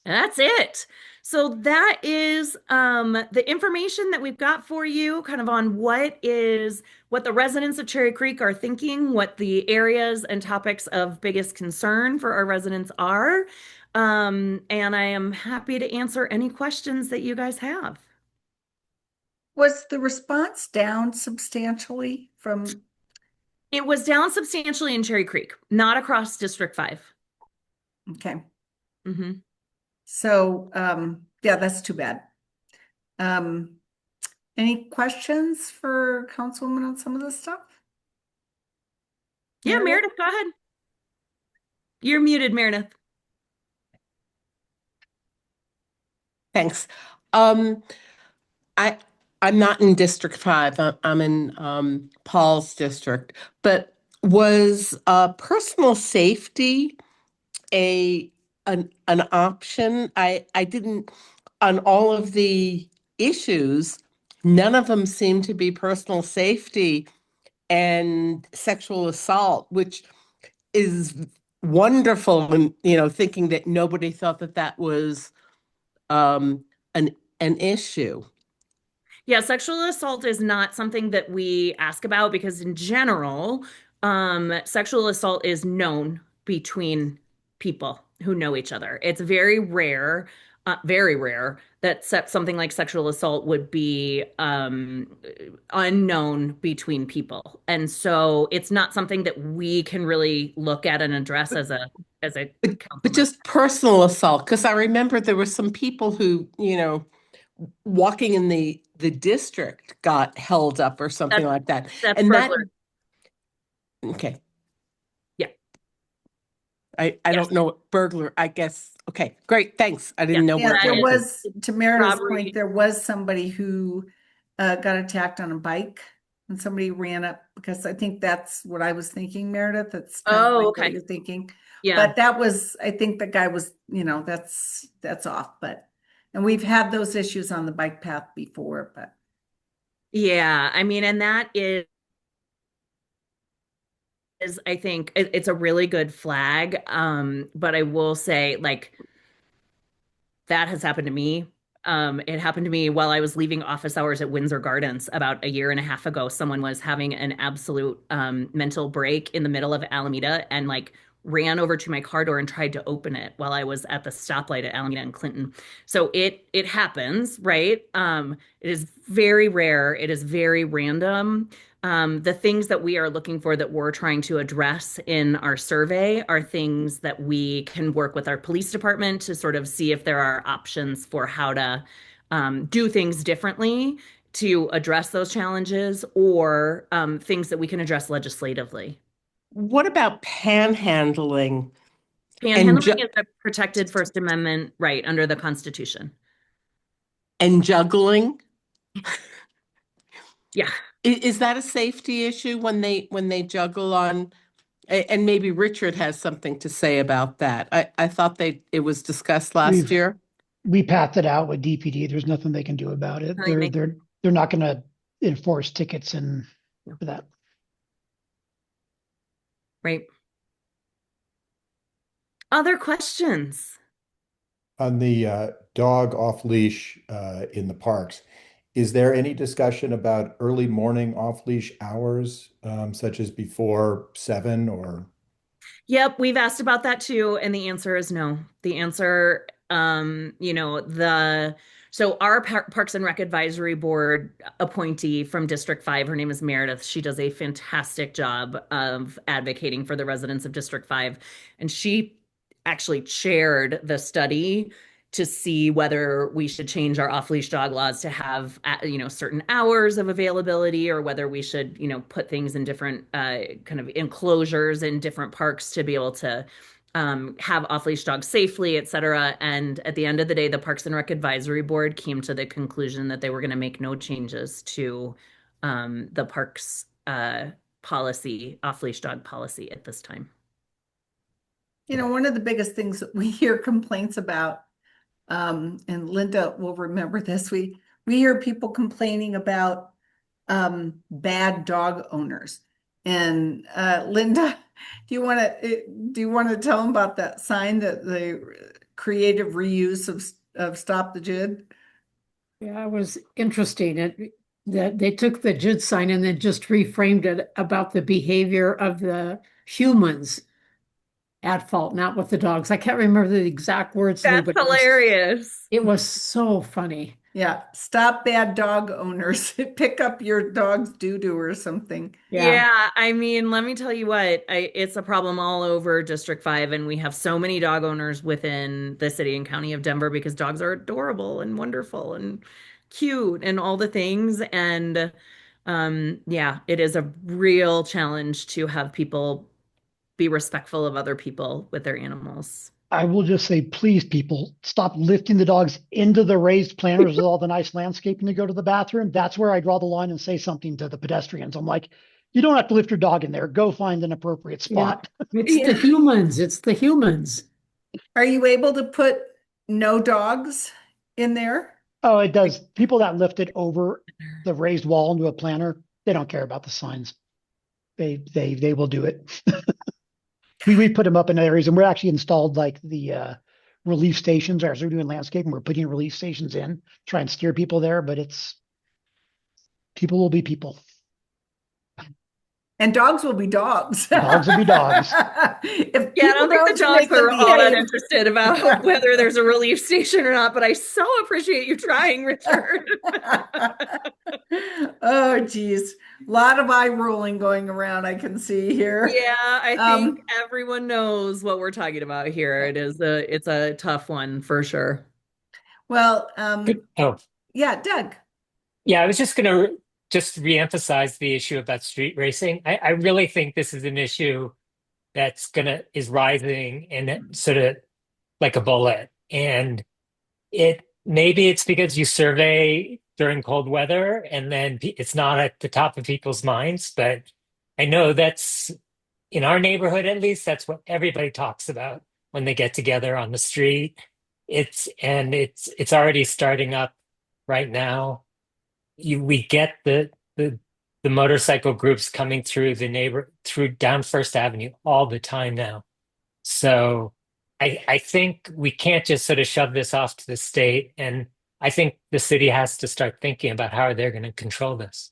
That's it. So that is the information that we've got for you kind of on what the residents of Cherry Creek are thinking, what the areas and topics of biggest concern for our residents are. And I am happy to answer any questions that you guys have. Was the response down substantially from? It was down substantially in Cherry Creek, not across District 5. Okay. Mm-hmm. So, yeah, that's too bad. Any questions for Councilwoman on some of this stuff? Yeah, Meredith, go ahead. You're muted, Meredith. Thanks. I'm not in District 5. I'm in Paul's district. But was personal safety an option? I didn't, on all of the issues, none of them seem to be personal safety and sexual assault, which is wonderful. And, thinking that nobody thought that was an issue. Yeah, sexual assault is not something that we ask about because in general, sexual assault is known between people who know each other. It's very rare that something like sexual assault would be unknown between people. And so it's not something that we can really look at and address as a But council member. just personal assault, because I remember there were some people who, walking in the district got held up or something That's like that. that's And that, burglar. okay, Yeah. I Yes. don't know what burglar, I guess. Okay, great, thanks. I didn't Yes. know Yeah, where it there went to. was, to Meredith's Robbery. point, there was somebody who got attacked on a bike and somebody ran up because I think that's what I was thinking, Meredith. That's kind of Oh, like what okay. you're thinking. Yeah. But that was, I think the guy was, that's off, and we've had those issues on the bike path before, but. Yeah. I mean, and that is I think it's a really good flag. But I will say, like, that has happened to me. It happened to me while I was leaving office hours at Windsor Gardens about a year and a half ago. Someone was having an absolute mental break in the middle of Alameda and like ran over to my car door and tried to open it while I was at the stoplight at Alameda and Clinton. So it happens, right? It is very rare. It is very random. The things that we are looking for that we're trying to address in our survey are things that we can work with our police department to sort of see if there are options for how to do things differently to address those challenges or things that we can address legislatively. What about panhandling and Panhandling is a protected First Amendment right under the Constitution. juggling? Yeah. Is that a safety issue when they juggle on? And maybe Richard has something to say about that. I thought it was discussed last year. We passed it out with DPD. There's nothing they can do about it. No, you make- They're not going to enforce tickets and for that. Right. Other questions? On the dog off leash in the parks, is there any discussion about early morning off leash hours, such as before 7 or? Yep, we've asked about that too, and the answer is no. The answer, so our Parks and Rec Advisory Board appointee from District 5, her name is Meredith. She does a fantastic job of advocating for the residents of District 5, and she actually chaired the study to see whether we should change our off-leash dog laws to have, certain hours of availability, or whether we should, put things in different kind of enclosures in different parks to be able to have off-leash dogs safely, et cetera. And at the end of the day, the Parks and Rec Advisory Board came to the conclusion that they were going to make no changes to the parks policy, off-leash dog policy at this time. One of the biggest things that we hear complaints about, and Linda will remember this, we hear people complaining about bad dog owners. And Linda, do you want to tell them about that sign, that the creative reuse of Stop the JID? Yeah, it was interesting that they took the JID sign and then just reframed it about the behavior of the humans at fault, not with the dogs. I can't remember the exact words, Lou, That's but hilarious. it was so funny. Yeah, stop bad dog owners. Pick up your dog's doo-doo or something. Yeah, I mean, let me tell you what, it's a problem all over District 5, and we have so many dog owners within the city and county of Denver because dogs are adorable and wonderful and cute and all the things. And yeah, it is a real challenge to have people be respectful of other people with their animals. I will just say, please, people, stop lifting the dogs into the raised planters with all the nice landscaping to go to the bathroom. That's where I draw the line and say something to the pedestrians. I'm like, you don't have to lift your dog in there. Go find an appropriate spot. It's the humans. It's the humans. Are you able to put no dogs in there? Oh, it does. People that lift it over the raised wall into a planter, they don't care about the signs. They will do it. We put them up in areas, and we're actually installed like the relief stations as we're doing landscaping. We're putting relief stations in, try and steer people there, but it's People will be people. And dogs will be dogs. Dogs will be dogs. If Yeah, I don't think the don't dogs make them are all that behave. interested about whether there's a relief station or not, but I so appreciate you trying, Richard. Oh, geez. A lot of eye rolling going around, I can see here. Yeah, I think Um, everyone knows what we're talking about here. It's a tough one for sure. well, Oh, yeah, Doug. yeah, I was just going to just reemphasize the issue about street racing. I really think this is an issue is rising and sort of like a bullet. And maybe it's because you survey during cold weather and then it's not at the top of people's minds. But I know that's in our neighborhood, at least, that's what everybody talks about when they get together on the street. It's already starting up right now. We get the motorcycle groups coming through down First Avenue all the time now. So I think we can't just sort of shove this off to the state, and I think the city has to start thinking about how they're going to control this.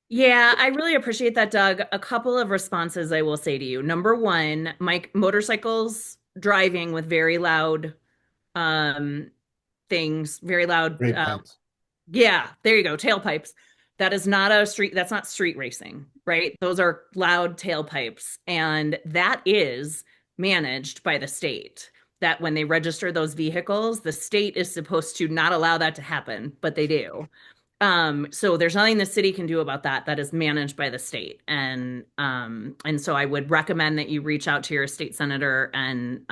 Yeah, I really appreciate that, Doug. A couple of responses I will say to you. Number one, Mike, motorcycles driving with very loud um things, very loud Great pipes. yeah, there you go, tailpipes. That's not street racing, right? Those are loud tailpipes. And that is managed by the state. That when they register those vehicles, the state is supposed to not allow that to happen, but they do. So there's nothing the city can do about that. That is managed by the state. And so I would recommend that you reach out to your state senator and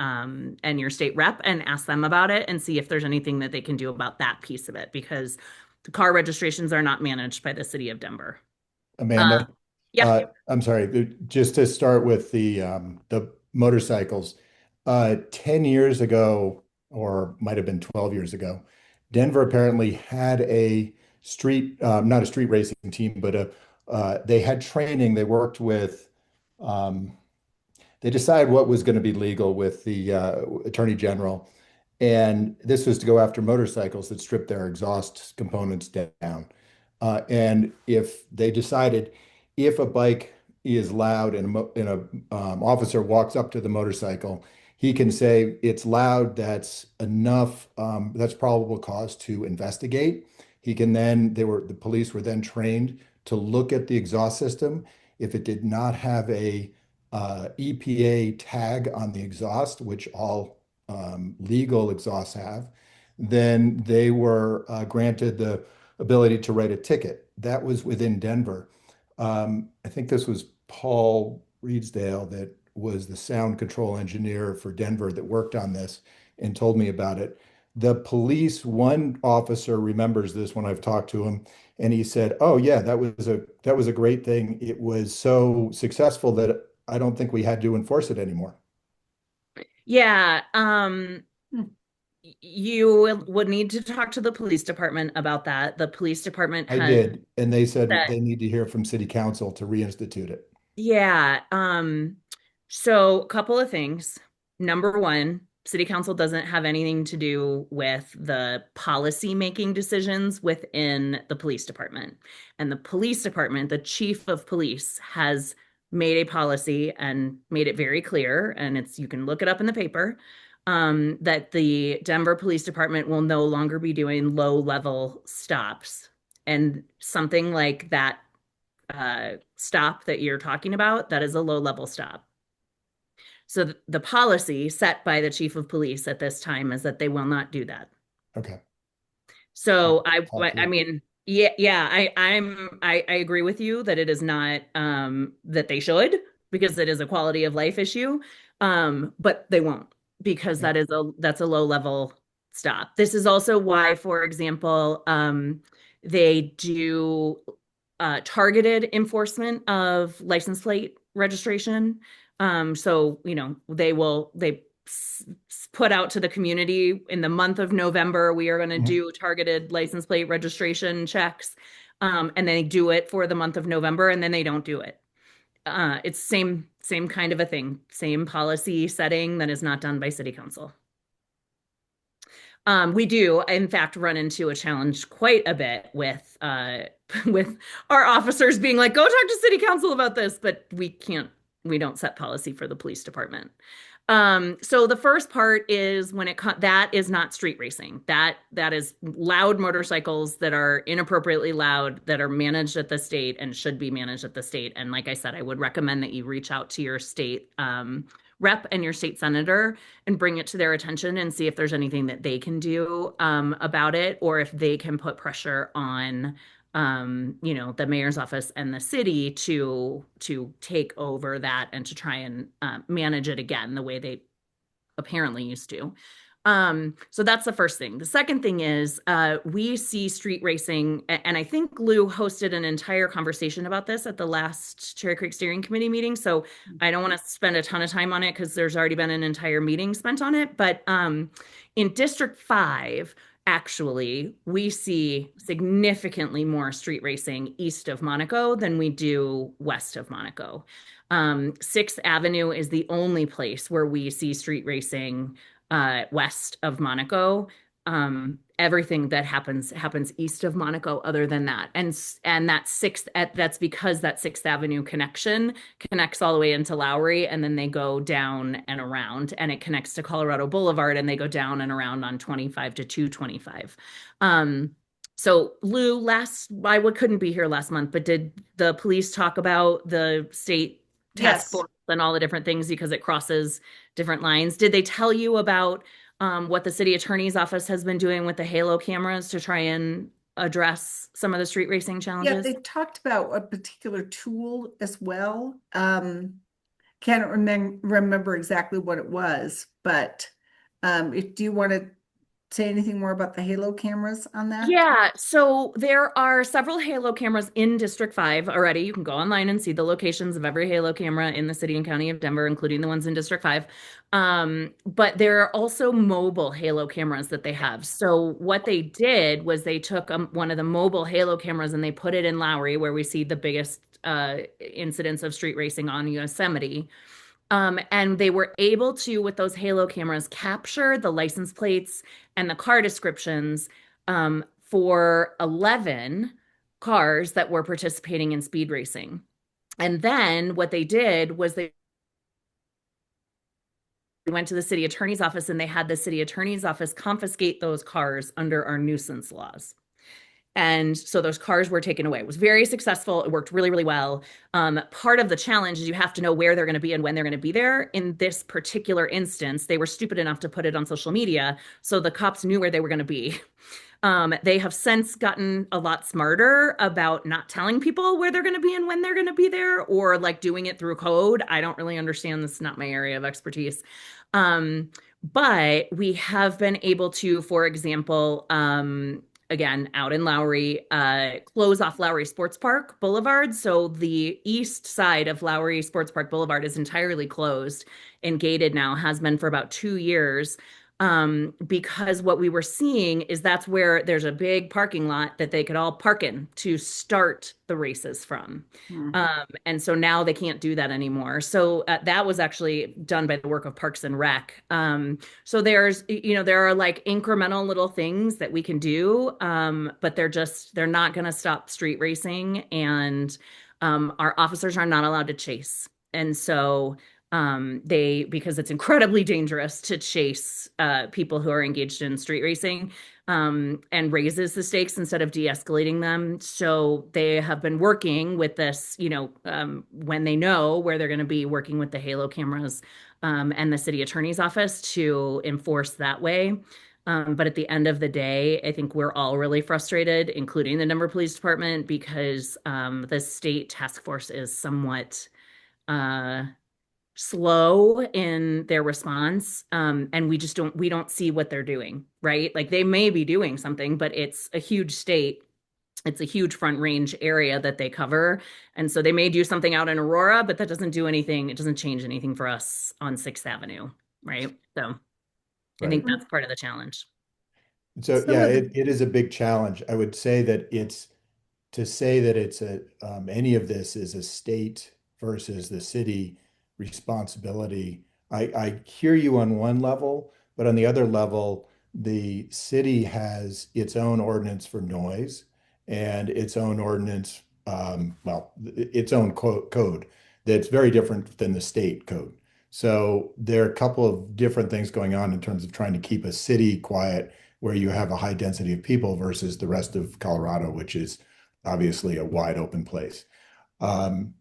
your state rep and ask them about it and see if there's anything that they can do about that piece of it, because the car registrations are not managed by the city of Denver. Amanda, Yeah. I'm sorry, just to start with the motorcycles. 10 years ago, or might have been 12 years ago, Denver apparently had a not a street racing team, but they had training. They worked with, they decided what was going to be legal with the Attorney General. And this was to go after motorcycles that stripped their exhaust components down. And if they decided if a bike is loud and a officer walks up to the motorcycle, he can say it's loud, that's enough, that's probable cause to investigate. He can then, the police were then trained to look at the exhaust system. If it did not have a EPA tag on the exhaust, which all legal exhausts have, then they were granted the ability to write a ticket. That was within Denver. I think this was Paul Reedsdale that was the sound control engineer for Denver that worked on this and told me about it. The police, one officer remembers this when I've talked to him, and he said, "Oh yeah, that was a great thing. It was so successful that I don't think we had to enforce it anymore." Yeah. You would need to talk to the police department about that. The police department I has did, and they said that. they need to hear from city council to reinstitute it. Yeah. So a couple of things. Number one, city council doesn't have anything to do with the policy making decisions within the police department. And the police department, the chief of police, has made a policy and made it very clear, and you can look it up in the paper, that the Denver Police Department will no longer be doing low-level stops. And something like that stop that you're talking about, that is a low-level stop. So the policy set by the chief of police at this time is that they will not do that. Okay. So Talk to I you. mean, yeah, I agree with you that it is not that they should, because it is a quality of life issue. But they won't, because Yeah. that's a low level stop. This is also why, for example, they do targeted enforcement of license plate registration. So, they put out to the community in the month of November, we are going to do targeted license plate registration checks. And they do it for the month of November, and then they don't do it. It's same kind of a thing, same policy setting that is not done by city council. We do, in fact, run into a challenge quite a bit with with our officers being like, go talk to city council about this, but we don't set policy for the police department. So the first part is that is not street racing. That is loud motorcycles that are inappropriately loud that are managed at the state and should be managed at the state. And like I said, I would recommend that you reach out to your state rep and your state senator and bring it to their attention and see if there's anything that they can do about it, or if they can put pressure on the mayor's office and the city to take over that and to try and manage it again the way they apparently used to. So that's the first thing. The second thing is we see street racing, and I think Lou hosted an entire conversation about this at the last Cherry Creek Steering Committee meeting. So I don't want to spend a ton of time on it because there's already been an entire meeting spent on it. But in District 5, actually, we see significantly more street racing east of Monaco than we do west of Monaco. 6th Avenue is the only place where we see street racing west of Monaco. Everything that happens east of Monaco other than that. And that's because that 6th Avenue connection connects all the way into Lowry, and then they go down and around, and it connects to Colorado Boulevard, and they go down and around on 25 to 225. So Lou, I couldn't be here last month, but did the police talk about the state task Yes. force and all the different things because it crosses different lines? Did they tell you about what the city attorney's office has been doing with the Halo cameras to try and address some of the street racing Yeah, challenges? they talked about a particular tool as well. Can't remember exactly what it was, but do you want to say anything more about the Halo cameras on that? Yeah, so there are several Halo cameras in District 5 already. You can go online and see the locations of every Halo camera in the city and county of Denver, including the ones in District 5. But there are also mobile Halo cameras that they have. So what they did was they took one of the mobile Halo cameras and they put it in Lowry, where we see the biggest incidents of street racing on Yosemite. And they were able to, with those Halo cameras, capture the license plates and the car descriptions for 11 cars that were participating in speed racing. And then what they did was they went to the city attorney's office, and they had the city attorney's office confiscate those cars under our nuisance laws. And so those cars were taken away. It was very successful. It worked really, really well. Part of the challenge is you have to know where they're going to be and when they're going to be there. In this particular instance, they were stupid enough to put it on social media, so the cops knew where they were going to be. They have since gotten a lot smarter about not telling people where they're going to be and when they're going to be there, or like doing it through code. I don't really understand. This is not my area of expertise. But we have been able to, for example, again, out in Lowry, close off Lowry Sports Park Boulevard. So the east side of Lowry Sports Park Boulevard is entirely closed and gated now, has been for about 2 years. Because what we were seeing is that's where there's a big parking lot that they could all park in to start the races from. And so now they can't do that anymore. So that was actually done by the work of Parks and Rec. So there are like incremental little things that we can do, but they're not going to stop street racing, and our officers are not allowed to chase. And so because it's incredibly dangerous to chase people who are engaged in street racing, and raises the stakes instead of de-escalating them. So they have been working with this, when they know where they're going to be, working with the Halo cameras and the city attorney's office to enforce that way. But at the end of the day, I think we're all really frustrated, including the Denver Police Department, because the state task force is somewhat slow in their response, and we don't see what they're doing, right? Like they may be doing something, but it's a huge state, it's a huge Front Range area that they cover, and so they may do something out in Aurora, but that doesn't do anything. It doesn't change anything for us on 6th Avenue, right? So I think that's part of the challenge. So yeah, it is a big challenge. I would say that to say that it's any of this is a state versus the city responsibility. I hear you on one level, but on the other level, the city has its own ordinance for noise, and its own ordinance, its own code that's very different than the state code. So there are a couple of different things going on in terms of trying to keep a city quiet where you have a high density of people versus the rest of Colorado, which is obviously a wide open place. And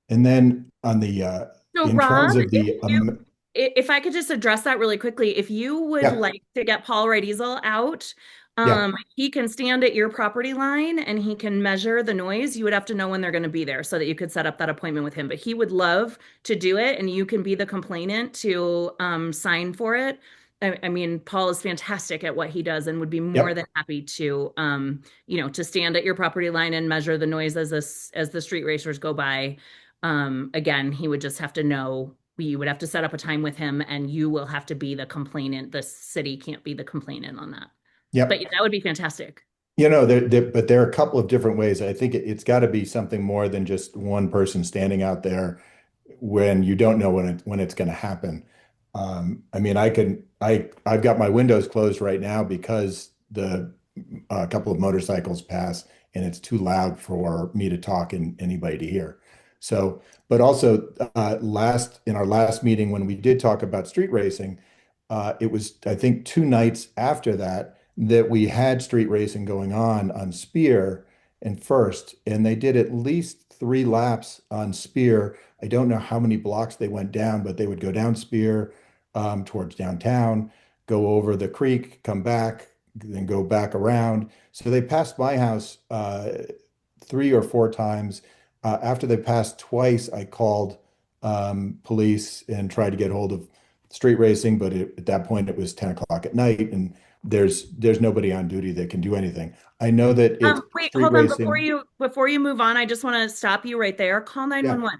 then on the So in terms Rob, of the if I could just address that really quickly, if you would yeah, like to get Paul Wright Easel out, yeah, he can stand at your property line and he can measure the noise. You would have to know when they're going to be there so that you could set up that appointment with him. But he would love to do it, and you can be the complainant to sign for it. I mean, Paul is fantastic at what he does and would be more yep, than happy to, to stand at your property line and measure the noise as the street racers go by. Again, he would just have to know, you would have to set up a time with him, and you will have to be the complainant. The city can't be the complainant on that. But yep. that would be fantastic. But there are a couple of different ways. I think it's got to be something more than just one person standing out there when you don't know when it's going to happen. I mean, I've got my windows closed right now because the a couple of motorcycles pass and it's too loud for me to talk and anybody to hear. So, but also last in our last meeting when we did talk about street racing, it was I think 2 nights after that we had street racing going on Spear and First, and they did at least 3 laps on Spear. I don't know how many blocks they went down, but they would go down Spear towards downtown, go over the creek, come back, then go back around. So they passed my house 3 or 4 times. After they passed twice, I called police and tried to get hold of street racing, but at that point it was 10 o'clock at night, and there's nobody on duty that can do anything. I know that it's Wait, street hold on. Before racing. you move on, I just want to stop you right there. Call Yeah, 911.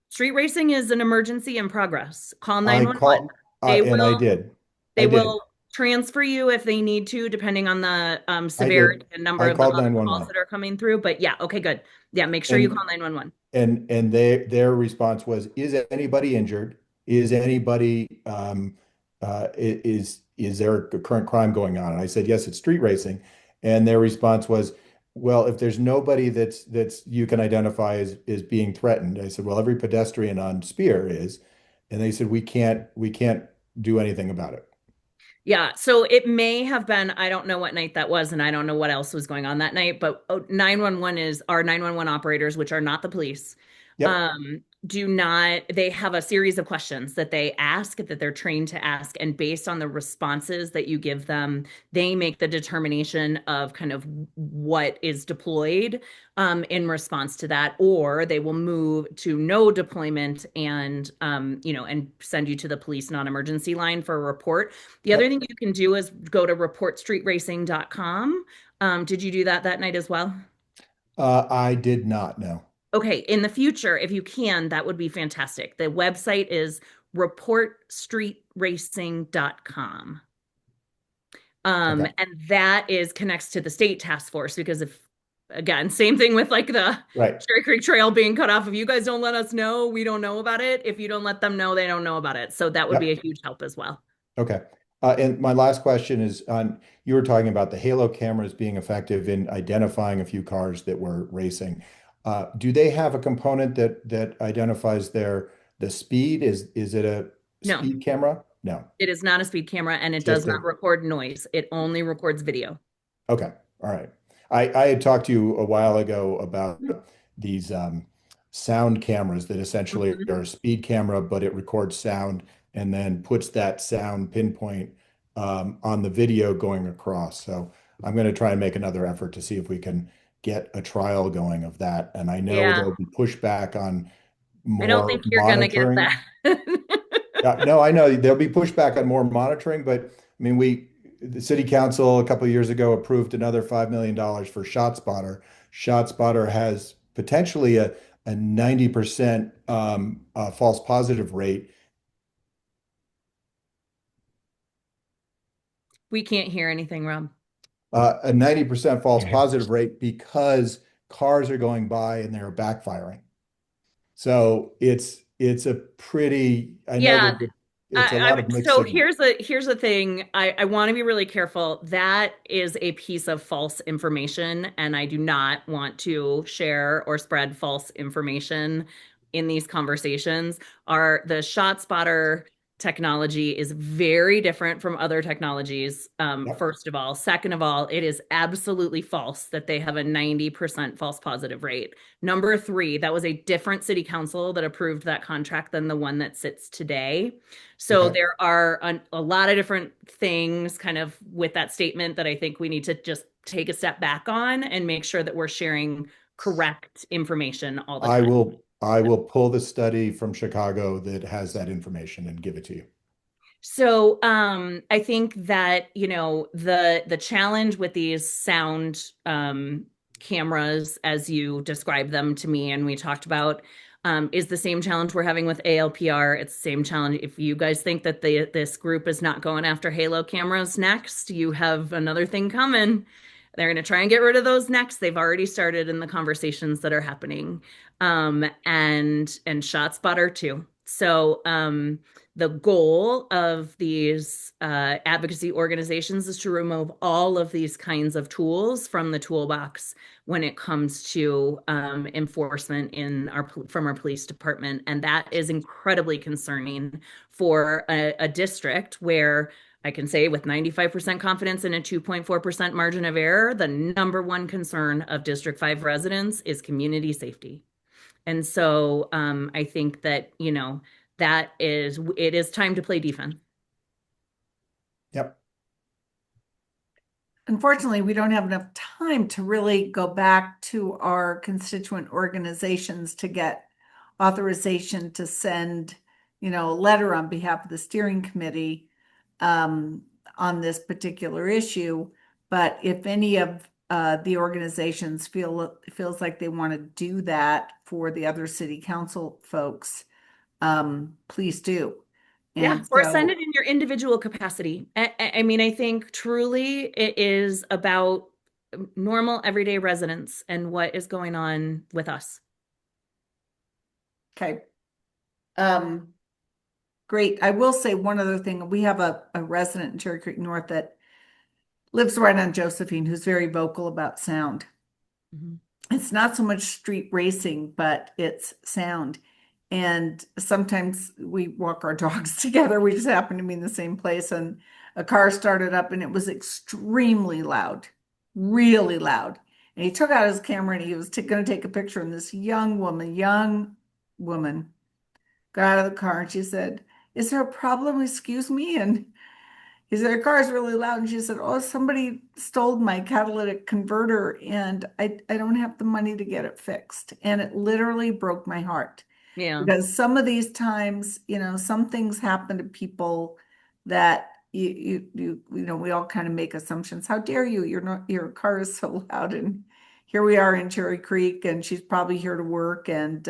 Street racing is an emergency in progress. Call I 911. call They and I will did. they I did. will transfer you if they need to, depending on the I severity did. and number I of the called other calls 911. that are coming through. But yeah, okay, good. Yeah, make sure you And call 911. their response was, is anybody injured? Is anybody is there a current crime going on? And I said, yes, it's street racing. And their response was, well, if there's nobody that's you can identify as being threatened. I said, well, every pedestrian on Spear is. And they said, we can't do anything about it. Yeah, so it may have been, I don't know what night that was, and I don't know what else was going on that night, but 911 is our 911 operators, which are not the police. Yep. Do not, they have a series of questions that they ask, that they're trained to ask, and based on the responses that you give them, they make the determination of kind of what is deployed in response to that, or they will move to no deployment and and send you to the police non-emergency line for a report. The other Yep. thing you can do is go to reportstreetracing.com. Did you do that night as well? I did not know. Okay, in the future, if you can, that would be fantastic. The website is reportstreetracing.com. Okay. And that is connects to the state task force because if again, same thing with like the Right. Cherry Creek Trail being cut off. If you guys don't let us know, we don't know about it. If you don't let them know, they don't know about it. So that would be a Yep. huge help as well. Okay. And my last question is on, you were talking about the Halo cameras being effective in identifying a few cars that were racing. Do they have a component that identifies the speed? Is it a No, speed camera? No, it is not a speed camera and it does just not record noise. It only records video. okay. All right. I had talked to you a while ago about these sound cameras that essentially Mhm. are a speed camera, but it records sound and then puts that sound pinpoint on the video going across. So I'm going to try and make another effort to see if we can get a trial going of that. And I know Yeah, there'll be pushback on I don't more think you're gonna get monitoring. that. No, I know there'll be pushback on more monitoring, but I mean, the city council a couple of years ago approved another $5 million for ShotSpotter. ShotSpotter has potentially a 90% false positive rate. We can't hear anything, Rob. A 90% false positive rate because cars are going by and they're backfiring. So it's a pretty, I know Yeah, that it's a lot of mixed So signal. here's the thing. I want to be really careful. That is a piece of false information, and I do not want to share or spread false information in these conversations. The shot spotter technology is very different from other technologies, Yep. first of all. Second of all, it is absolutely false that they have a 90% false positive rate. Number three, that was a different city council that approved that contract than the one that sits today. So Okay. there are a lot of different things kind of with that statement that I think we need to just take a step back on and make sure that we're sharing correct information all the time. I will pull the study from Chicago that has that information and give it to you. So I think that, the challenge with these sound cameras, as you described them to me and we talked about, is the same challenge we're having with ALPR. It's the same challenge. If you guys think that this group is not going after Halo cameras next, you have another thing coming. They're going to try and get rid of those next. They've already started in the conversations that are happening, and ShotSpotter too. So the goal of these advocacy organizations is to remove all of these kinds of tools from the toolbox when it comes to enforcement from our police department. And that is incredibly concerning for a district where I can say with 95% confidence and a 2.4% margin of error, the number one concern of District 5 residents is community safety. And so I think that, it is time to play defense. Yep. Unfortunately, we don't have enough time to really go back to our constituent organizations to get authorization to send, a letter on behalf of the steering committee on this particular issue. But if any of the organizations feels like they want to do that for the other city council folks, please do. Yeah, And or so, send it in your individual capacity. I mean, I think truly it is about normal everyday residents and what is going on with us. okay. Great. I will say one other thing. We have a resident in Cherry Creek North that lives right on Josephine who's very vocal about sound. Mhm. It's not so much street racing, but it's sound. And sometimes we walk our dogs together. We just happen to be in the same place, and a car started up and it was extremely loud, really loud. And he took out his camera and he was going to take a picture. And this young woman got out of the car and she said, "Is there a problem? Excuse me." And he said, "Her car is really loud." And she said, "Oh, somebody stole my catalytic converter and I don't have the money to get it fixed." And it literally broke my heart. Yeah. Because some of these times, some things happen to people that we all kind of make assumptions. How dare you? Your car is so loud. And here we are in Cherry Creek, and she's probably here to work, and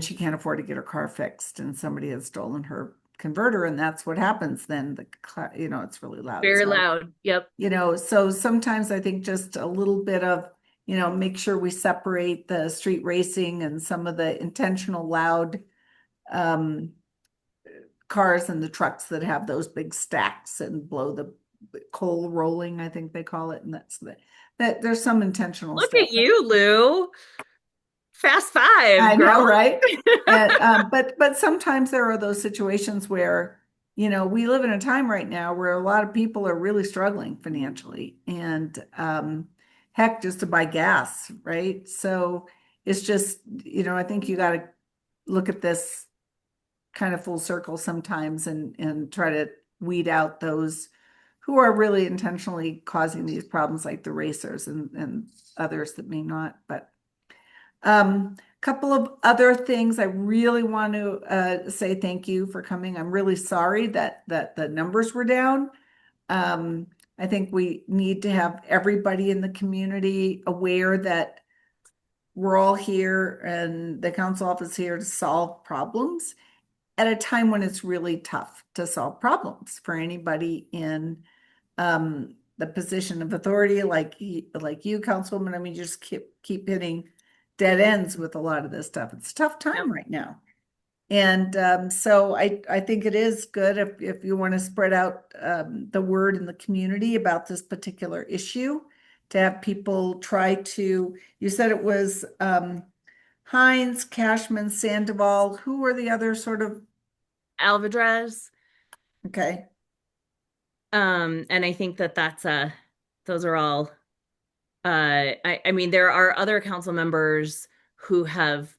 she can't afford to get her car fixed, and somebody has stolen her converter, and that's what happens then. It's really loud. Very So, loud. Yep. so sometimes I think just a little bit of, make sure we separate the street racing and some of the intentional loud cars and the trucks that have those big stacks and blow the coal rolling, I think they call it. And that there's some intentional Look stuff. at you, Lou. Fast five, I girl. know, right? And, but sometimes there are those situations where, we live in a time right now where a lot of people are really struggling financially, and heck, just to buy gas, right? So it's just, I think you got to look at this kind of full circle sometimes and try to weed out those who are really intentionally causing these problems, like the racers and others that may not. But couple of other things I really want to say thank you for coming. I'm really sorry that the numbers were down. I think we need to have everybody in the community aware that we're all here and the council office here to solve problems at a time when it's really tough to solve problems for anybody in the position of authority like you, Councilwoman. I mean, just keep hitting dead ends with a lot of this stuff. It's a tough time right now. And so I think it is good if you want to spread out the word in the community about this particular issue, to have people try to, you said it was Hines, Cashman, Sandoval. Who were the other sort of, Alvarez. okay, And I think that's those are all I mean there are other council members who have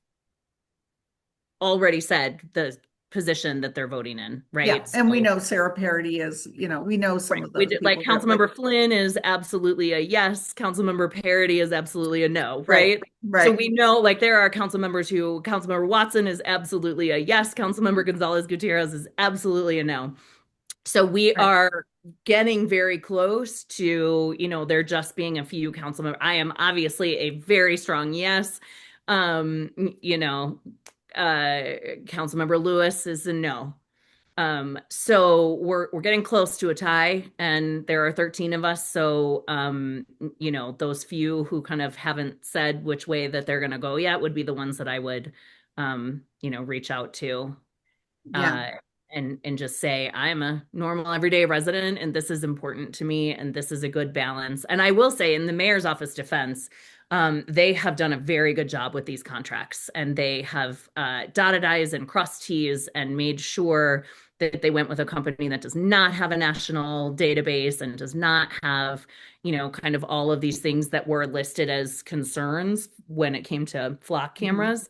already said the position that they're voting in, yeah, right? and we So, know Sarah Parody is, we know some right, of we those did, like people that would, Councilmember Flynn is absolutely a yes, Councilmember Parody is absolutely a no, right, right? So right, we know like there are council members who Councilmember Watson is absolutely a yes, Councilmember Gonzalez Gutierrez is absolutely a no. So we right. are getting very close to, there just being a few council members. I am obviously a very strong yes. Um, you know, Councilmember Lewis is a no. So we're getting close to a tie, and there are 13 of us. So those few who kind of haven't said which way that they're gonna go yet would be the ones that I would reach out to Yeah, uh, and just say, I'm a normal everyday resident and this is important to me and this is a good balance. And I will say, in the mayor's office defense, they have done a very good job with these contracts, and they have dotted I's and crossed T's and made sure that they went with a company that does not have a national database and does not have, kind of all of these things that were listed as concerns when it came to flock cameras.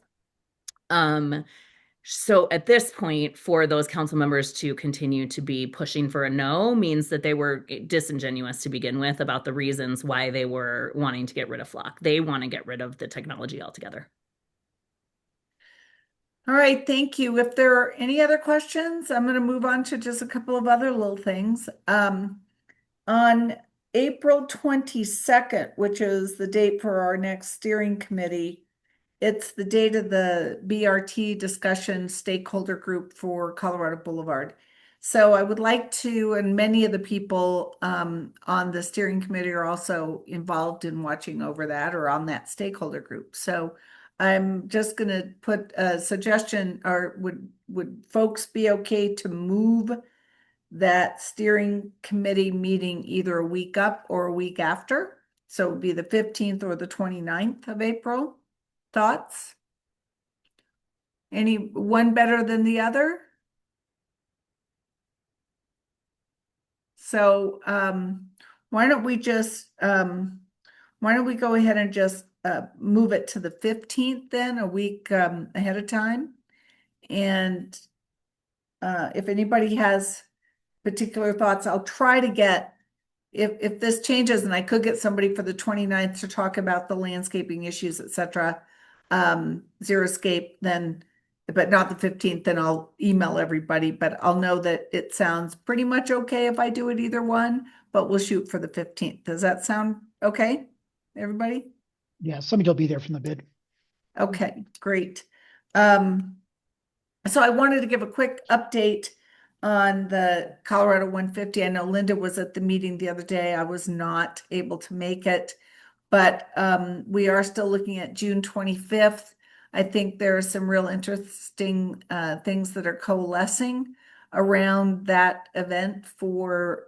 So at this point, for those council members to continue to be pushing for a no means that they were disingenuous to begin with about the reasons why they were wanting to get rid of Flock. They want to get rid of the technology altogether. all right, thank you. If there are any other questions, I'm going to move on to just a couple of other little things. On April 22nd, which is the date for our next steering committee, it's the date of the BRT discussion stakeholder group for Colorado Boulevard. So I would like to, and many of the people on the steering committee are also involved in watching over that or on that stakeholder group. So I'm just going to put a suggestion, or would folks be okay to move that steering committee meeting either a week up or a week after? So it would be the 15th or the 29th of April. Thoughts? Any one better than the other? So why don't we go ahead and just move it to the 15th then, a week ahead of time? And if anybody has particular thoughts, I'll try to get, if this changes and I could get somebody for the 29th to talk about the landscaping issues, etc., Xeriscape, then, but not the 15th, then I'll email everybody, but I'll know that it sounds pretty much okay if I do it either one, but we'll shoot for the 15th. Does that sound okay, everybody? Yeah, somebody will be there from the bid. Okay, great. So I wanted to give a quick update on the Colorado 150. I know Linda was at the meeting the other day. I was not able to make it, but we are still looking at June 25th. I think there are some real interesting things that are coalescing around that event for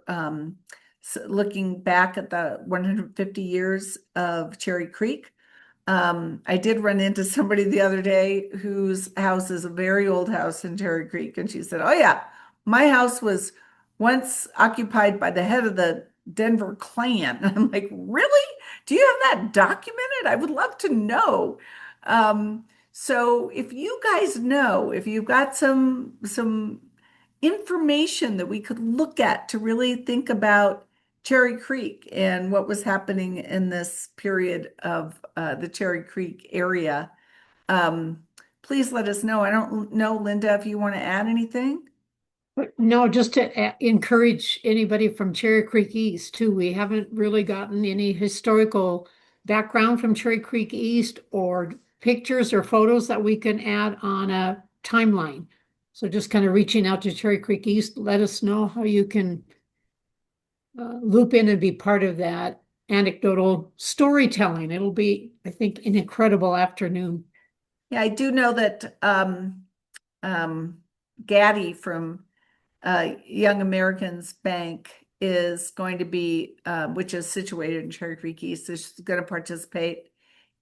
looking back at the 150 years of Cherry Creek. I did run into somebody the other day whose house is a very old house in Cherry Creek, and she said, "Oh yeah, my house was once occupied by the head of the Denver Klan." And I'm like, "Really? Do you have that documented? I would love to know." So if you guys know, if you've got some information that we could look at to really think about Cherry Creek and what was happening in this period of the Cherry Creek area, please let us know. I don't know, Linda, if you want to add anything. No, just to encourage anybody from Cherry Creek East too. We haven't really gotten any historical background from Cherry Creek East or pictures or photos that we can add on a timeline. So just kind of reaching out to Cherry Creek East, let us know how you can loop in and be part of that anecdotal storytelling. It'll be, I think, an incredible afternoon. Yeah, I do know that Gaddy from Young Americans Bank is going to be, which is situated in Cherry Creek East, is going to participate.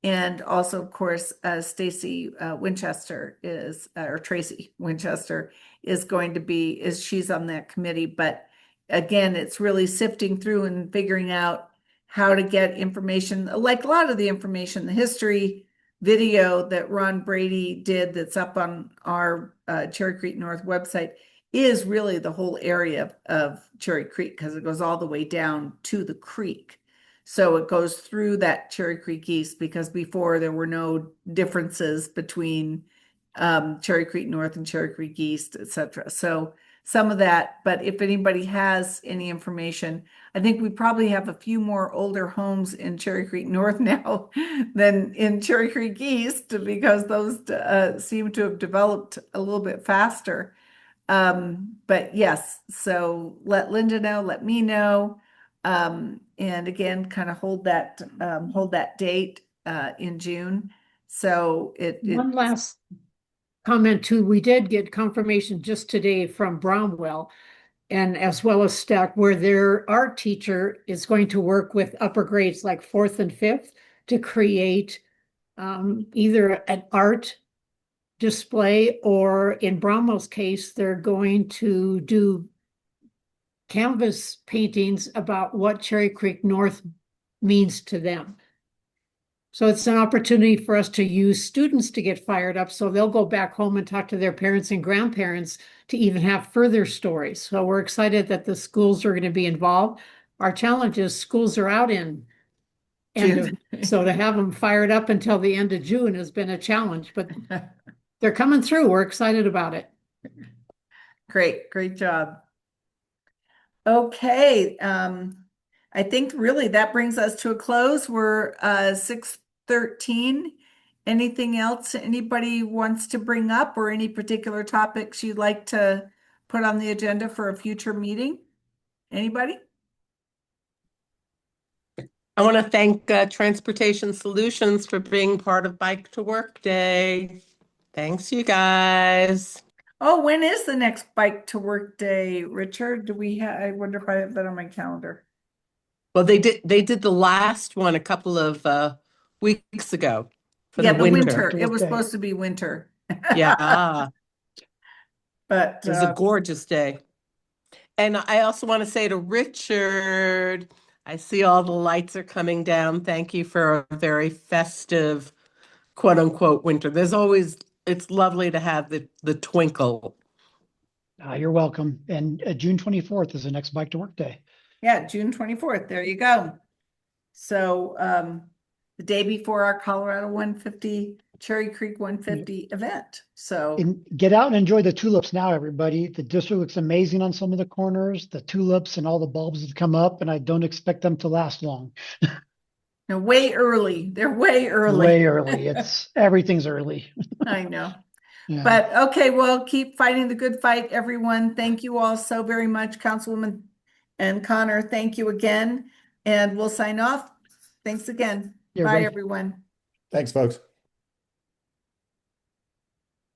And also, of course, Stacy Winchester is, or Tracy Winchester is going to be, she's on that committee. But again, it's really sifting through and figuring out how to get information, like a lot of the information, the history video that Ron Brady did that's up on our Cherry Creek North website is really the whole area of Cherry Creek, because it goes all the way down to the creek. So it goes through that Cherry Creek East, because before there were no differences between Cherry Creek North and Cherry Creek East, etc. So some of that, but if anybody has any information, I think we probably have a few more older homes in Cherry Creek North now than in Cherry Creek East, because those seem to have developed a little bit faster. But yes, so let Linda know, let me know. And again, kind of hold that date in June. So One last comment too, we did get confirmation just today from Bromwell and as well as Stack, where their art teacher is going to work with upper grades like fourth and fifth to create either an art display, or in Bromwell's case, they're going to do canvas paintings about what Cherry Creek North means to them. So it's an opportunity for us to use students to get fired up, so they'll go back home and talk to their parents and grandparents to even have further stories. So we're excited that the schools are going to be involved. Our challenge is schools are out in June. so to have them fired up until the end of June has been a challenge, but they're coming through. We're excited about it. Great job. Okay, I think really that brings us to a close. We're 6:13. Anything else anybody wants to bring up, or any particular topics you'd like to put on the agenda for a future meeting? Anybody? I want to thank Transportation Solutions for being part of Bike to Work Day. Thanks, you guys. Oh, when is the next Bike to Work Day, Richard? I wonder if I have that on my calendar. Well, they did the last one a couple of weeks ago for Yeah, the the winter. winter. It was Okay. supposed to be winter. Yeah, But it was a gorgeous day. And I also want to say to Richard, I see all the lights are coming down. Thank you for a very festive, quote unquote, winter. It's lovely to have the twinkle. You're welcome. And June 24th is the next Bike to Work Day. yeah, June 24th. There you go. So the day before our Colorado 150, Cherry Creek 150 event. So And get out and enjoy the tulips now, everybody. The district looks amazing on some of the corners, the tulips and all the bulbs have come up, and I don't expect them to last long. they're way early. They're way early. Way early. Everything's early. I know. Yeah. But okay, well, keep fighting the good fight, everyone. Thank you all so very much, Councilwoman and Connor. Thank you again. And we'll sign off. Thanks again. Yeah, Bye, right. everyone. Thanks, folks.